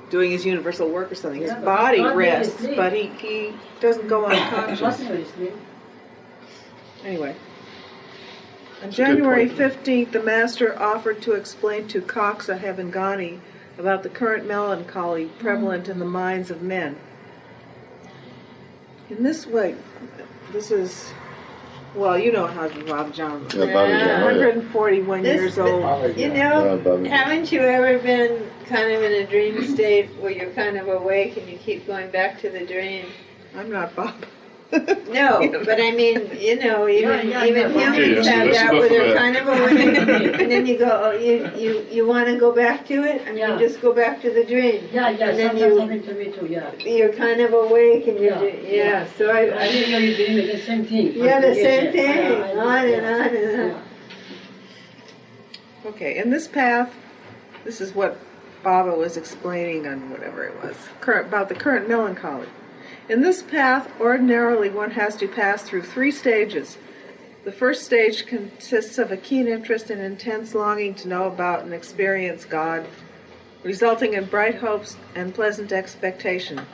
doing his universal work or something. His body rests, but he doesn't go unconscious. Anyway. On January 15th, the master offered to explain to Khak Saheb and Ghani about the current melancholy prevalent in the minds of men. In this way, this is, well, you know how Baba Jan was. yeah, Baba Jan, 141 years old. Haven't you ever been kind of in a dream state where you're kind of awake and you keep going back to the dream? I'm not Bob. No, but I mean, even humans have that where they're kind of awake, and then you go, oh, you want to go back to it, and you just go back to the dream. And then you're kind of awake, and you're, so I think you're doing the same thing. Yeah, the same thing, on and on and on. Okay, in this path, this is what Baba was explaining on whatever it was, about the current melancholy. In this path, ordinarily one has to pass through 3 stages. The first stage consists of a keen interest and intense longing to know about and experience God, resulting in bright hopes and pleasant expectation.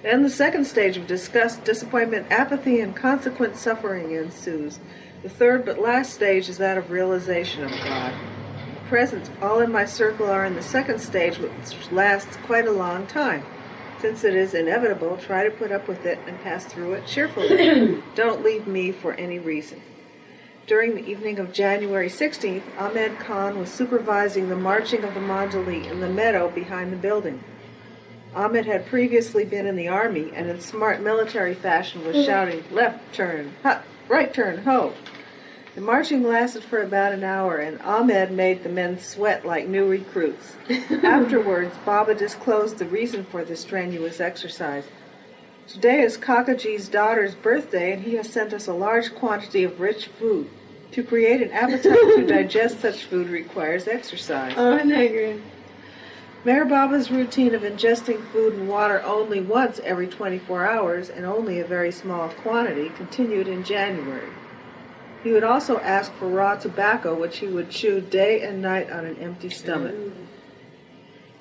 Then the second stage of disgust, disappointment, apathy, and consequent suffering ensues. The third but last stage is that of realization of God. At present, all in my circle are in the second stage, which lasts quite a long time. Since it is inevitable, try to put up with it and pass through it cheerfully. Don't leave me for any reason. During the evening of January 16th, Ahmed Khan was supervising the marching of the Mandali in the meadow behind the building. Ahmed had previously been in the army and in smart military fashion was shouting, "Left turn, hut, right turn, ho." The marching lasted for about an hour, and Ahmed made the men sweat like new recruits. Afterwards, Baba disclosed the reason for this strenuous exercise. Today is Kakaji's daughter's birthday, and he has sent us a large quantity of rich food. To create an appetite to digest such food requires exercise. Oh, I agree. Meher Baba's routine of ingesting food and water only once every 24 hours, and only a very small quantity, continued in January. He would also ask for raw tobacco, which he would chew day and night on an empty stomach.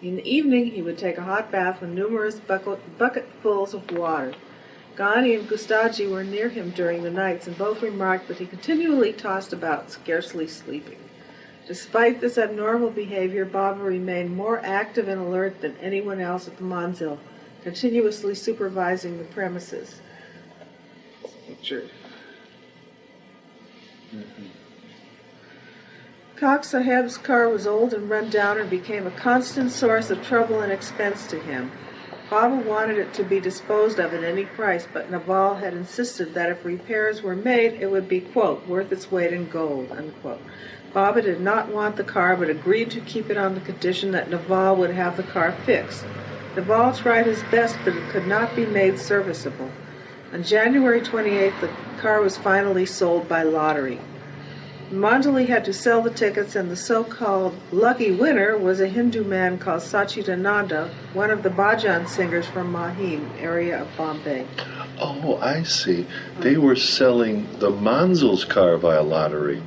In the evening, he would take a hot bath with numerous bucketfuls of water. Ghani and Gustaji were near him during the nights, and both remarked that he continually tossed about, scarcely sleeping. Despite this abnormal behavior, Baba remained more active and alert than anyone else at the manzil, continuously supervising the premises. Picture. Khak Saheb's car was old and run down and became a constant source of trouble and expense to him. Baba wanted it to be disposed of at any price, but Naval had insisted that if repairs were made, it would be, quote, worth its weight in gold, unquote. Baba did not want the car, but agreed to keep it on the condition that Naval would have the car fixed. Naval tried his best, but it could not be made serviceable. On January 28th, the car was finally sold by lottery. Mandali had to sell the tickets, and the so-called lucky winner was a Hindu man called Sachidananda, one of the bhajan singers from Mahim, area of Bombay. Oh, I see. They were selling the Manzil's car via lottery.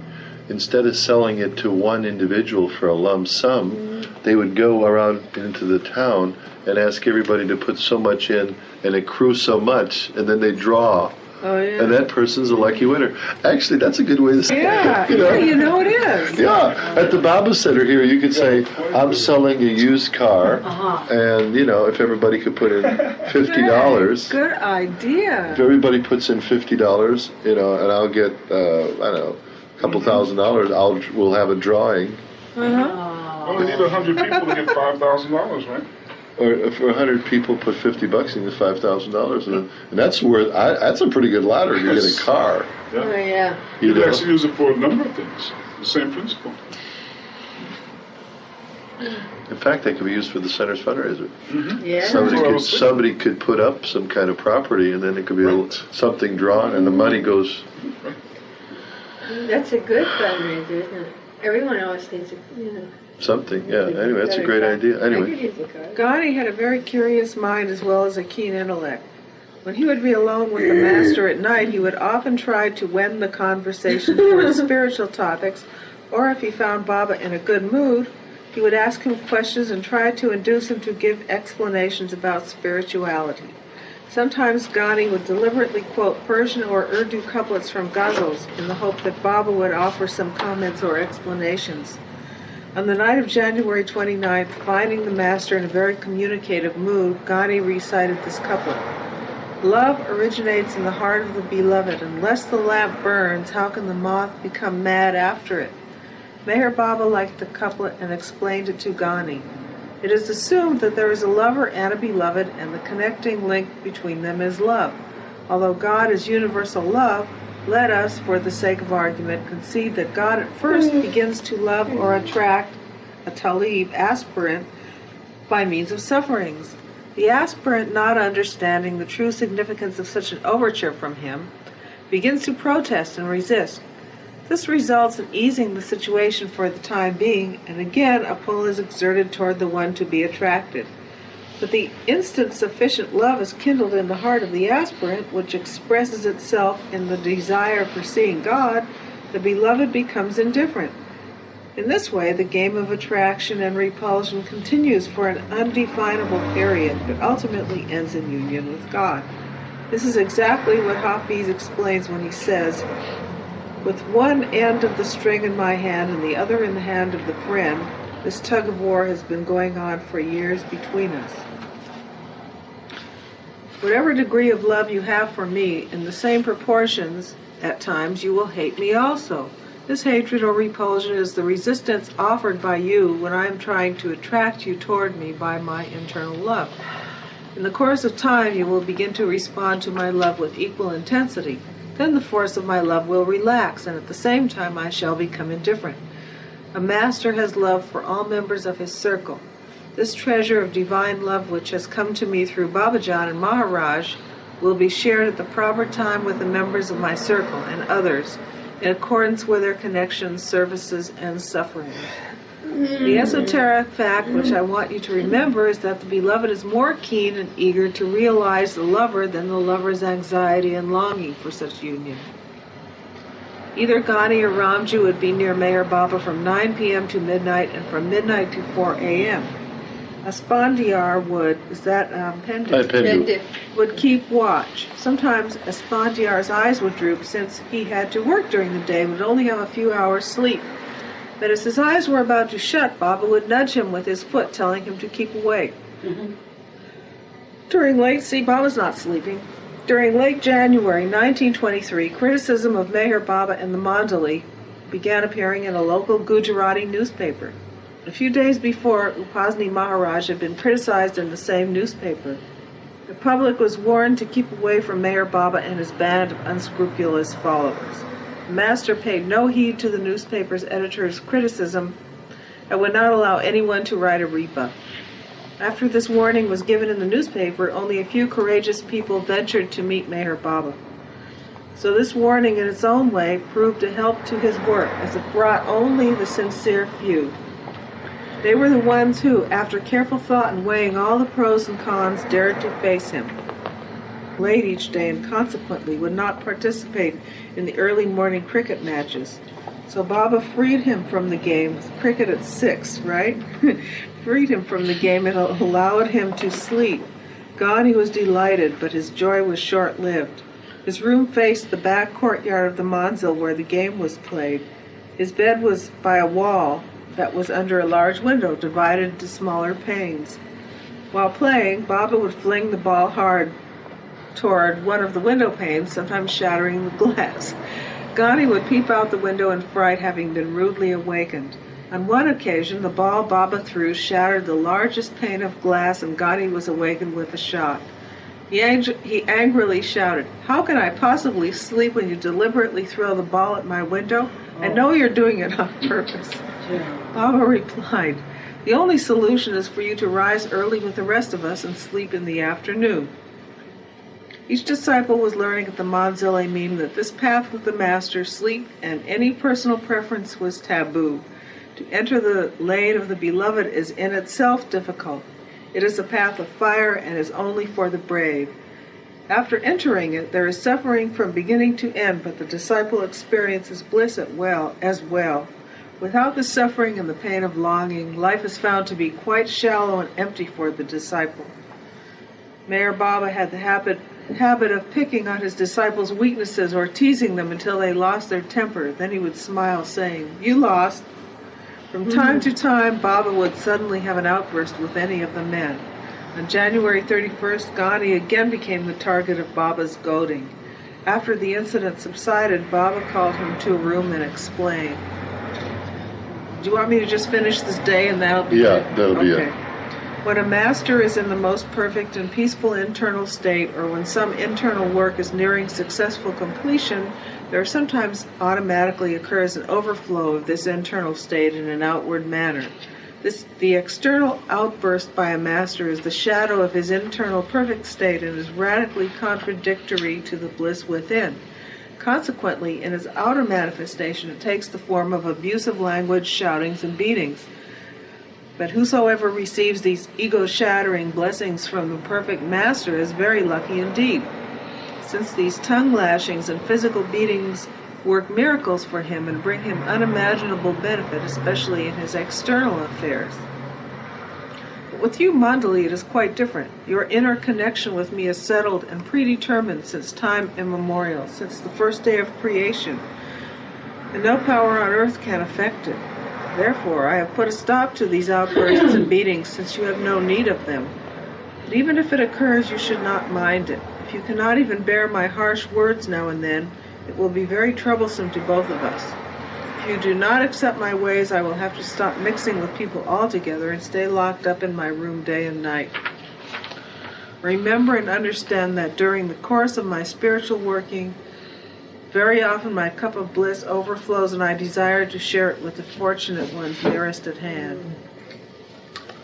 Instead of selling it to one individual for a lump sum, they would go around into the town and ask everybody to put so much in and accrue so much, and then they draw. Oh, yeah. And that person's a lucky winner. Actually, that's a good way to say Yeah, it. You know? yeah, you know it is. Yeah, at the Baba Center here, you could say, I'm selling a used car, and, you know, if everybody could put in $50. Good idea. If everybody puts in $50, you know, and I'll get, I don't know, a couple $1,000, we'll have a drawing. Well, we need 100 people to get $5,000, right? Or if 100 people put $50 in, it's $5,000, and that's worth. That's a pretty good lottery to get a car. Oh, yeah. You could actually use it for a number of things. The same principle. In fact, that could be used for the center's fundraiser. Yeah. Somebody could put up some kind of property, and then it could be something drawn, and the money goes. That's a good fundraiser, isn't it? Everyone always thinks, you know. Something, yeah. Anyway, that's a great idea. Anyway. Ghani had a very curious mind as well as a keen intellect. When he would be alone with the master at night, he would often try to wend the conversation towards spiritual topics, or if he found Baba in a good mood, he would ask him questions and try to induce him to give explanations about spirituality. Sometimes Ghani would deliberately quote Persian or Urdu couplets from ghazals in the hope that Baba would offer some comments or explanations. On the night of January 29th, finding the master in a very communicative mood, Ghani recited this couplet. Love originates in the heart of the beloved. Unless the lamp burns, how can the moth become mad after it? Meher Baba liked the couplet and explained it to Ghani. It is assumed that there is a lover and a beloved, and the connecting link between them is love. Although God is universal love, let us, for the sake of argument, concede that God at first begins to love or attract a talib, aspirant, by means of sufferings. The aspirant, not understanding the true significance of such an overture from him, begins to protest and resist. This results in easing the situation for the time being, and again a pull is exerted toward the one to be attracted. But the instant sufficient love is kindled in the heart of the aspirant, which expresses itself in the desire for seeing God, the beloved becomes indifferent. In this way, the game of attraction and repulsion continues for an undefinable period, but ultimately ends in union with God. This is exactly what Hafiz explains when he says, with one end of the string in my hand and the other in the hand of the friend, this tug of war has been going on for years between us. Whatever degree of love you have for me, in the same proportions, at times you will hate me also. This hatred or repulsion is the resistance offered by you when I am trying to attract you toward me by my internal love. In the course of time, you will begin to respond to my love with equal intensity. Then the force of my love will relax, and at the same time I shall become indifferent. A master has love for all members of his circle. This treasure of divine love which has come to me through Babajan and Maharaj will be shared at the proper time with the members of my circle and others, in accordance with their connections, services, and sufferings. The esoteric fact which I want you to remember is that the beloved is more keen and eager to realize the lover than the lover's anxiety and longing for such union. Either Ghani or Ramju would be near Meher Baba from 9 p.m. to midnight and from midnight to 4 a.m. Aspandiar would, is that Pendu? Would keep watch. Sometimes Aspandiar's eyes would droop since he had to work during the day and would only have a few hours sleep. But as his eyes were about to shut, Baba would nudge him with his foot, telling him to keep awake. Baba's not sleeping. During late January 1923, criticism of Meher Baba and the Mandali began appearing in a local Gujarati newspaper. A few days before, Upasni Maharaj had been criticized in the same newspaper. The public was warned to keep away from Meher Baba and his band of unscrupulous followers. The master paid no heed to the newspaper's editor's criticism and would not allow anyone to write a rebuff. After this warning was given in the newspaper, only a few courageous people ventured to meet Meher Baba. So this warning in its own way proved a help to his work, as it brought only the sincere few. They were the ones who, after careful thought and weighing all the pros and cons, dared to face him late each day and consequently would not participate in the early morning cricket matches. So Baba freed him from the game, cricket at 6, right? Freed him from the game and allowed him to sleep. Ghani was delighted, but his joy was short-lived. His room faced the back courtyard of the manzil where the game was played. His bed was by a wall that was under a large window divided into smaller panes. While playing, Baba would fling the ball hard toward one of the window panes, sometimes shattering the glass. Ghani would peep out the window in fright, having been rudely awakened. On one occasion, the ball Baba threw shattered the largest pane of glass, and Ghani was awakened with a shock. He angrily shouted, "How can I possibly sleep when you deliberately throw the ball at my window? I know you're doing it on purpose." Baba replied, "The only solution is for you to rise early with the rest of us and sleep in the afternoon." Each disciple was learning at the Manzil Amin that this path with the Master, sleep, and any personal preference was taboo. To enter the lane of the Beloved is in itself difficult. It is a path of fire and is only for the brave. After entering it, there is suffering from beginning to end, but the disciple experiences bliss as well. Without the suffering and the pain of longing, life is found to be quite shallow and empty for the disciple. Meher Baba had the habit of picking on his disciples' weaknesses or teasing them until they lost their temper. Then he would smile, saying, "You lost." From time to time, Baba would suddenly have an outburst with any of the men. On January 31st, Ghani again became the target of Baba's goading. After the incident subsided, Baba called him to a room and explained. Do you want me to just finish this day and that'll be Yeah, it? that'll be Okay. it. When a master is in the most perfect and peaceful internal state, or when some internal work is nearing successful completion, there sometimes automatically occurs an overflow of this internal state in an outward manner. The external outburst by a master is the shadow of his internal perfect state and is radically contradictory to the bliss within. Consequently, in its outer manifestation, it takes the form of abusive language, shoutings, and beatings. But whosoever receives these ego-shattering blessings from the perfect master is very lucky indeed, since these tongue lashings and physical beatings work miracles for him and bring him unimaginable benefit, especially in his external affairs. But with you, Mandali, it is quite different. Your inner connection with me is settled and predetermined since time immemorial, since the first day of creation, and no power on earth can affect it. Therefore, I have put a stop to these outbursts and beatings, since you have no need of them. But even if it occurs, you should not mind it. If you cannot even bear my harsh words now and then, it will be very troublesome to both of us. If you do not accept my ways, I will have to stop mixing with people altogether and stay locked up in my room day and night. Remember and understand that during the course of my spiritual working, Very often my cup of bliss overflows and I desire to share it with the fortunate ones nearest at hand.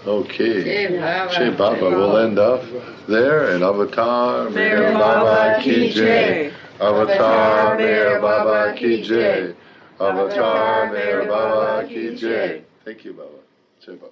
Okay. Shri Baba. We'll end up there, and Avatar Meher Baba Ki Jai. Avatar Meher Baba Ki Jai. Avatar Meher Baba Ki Jai. Thank you, Baba. Shri Baba.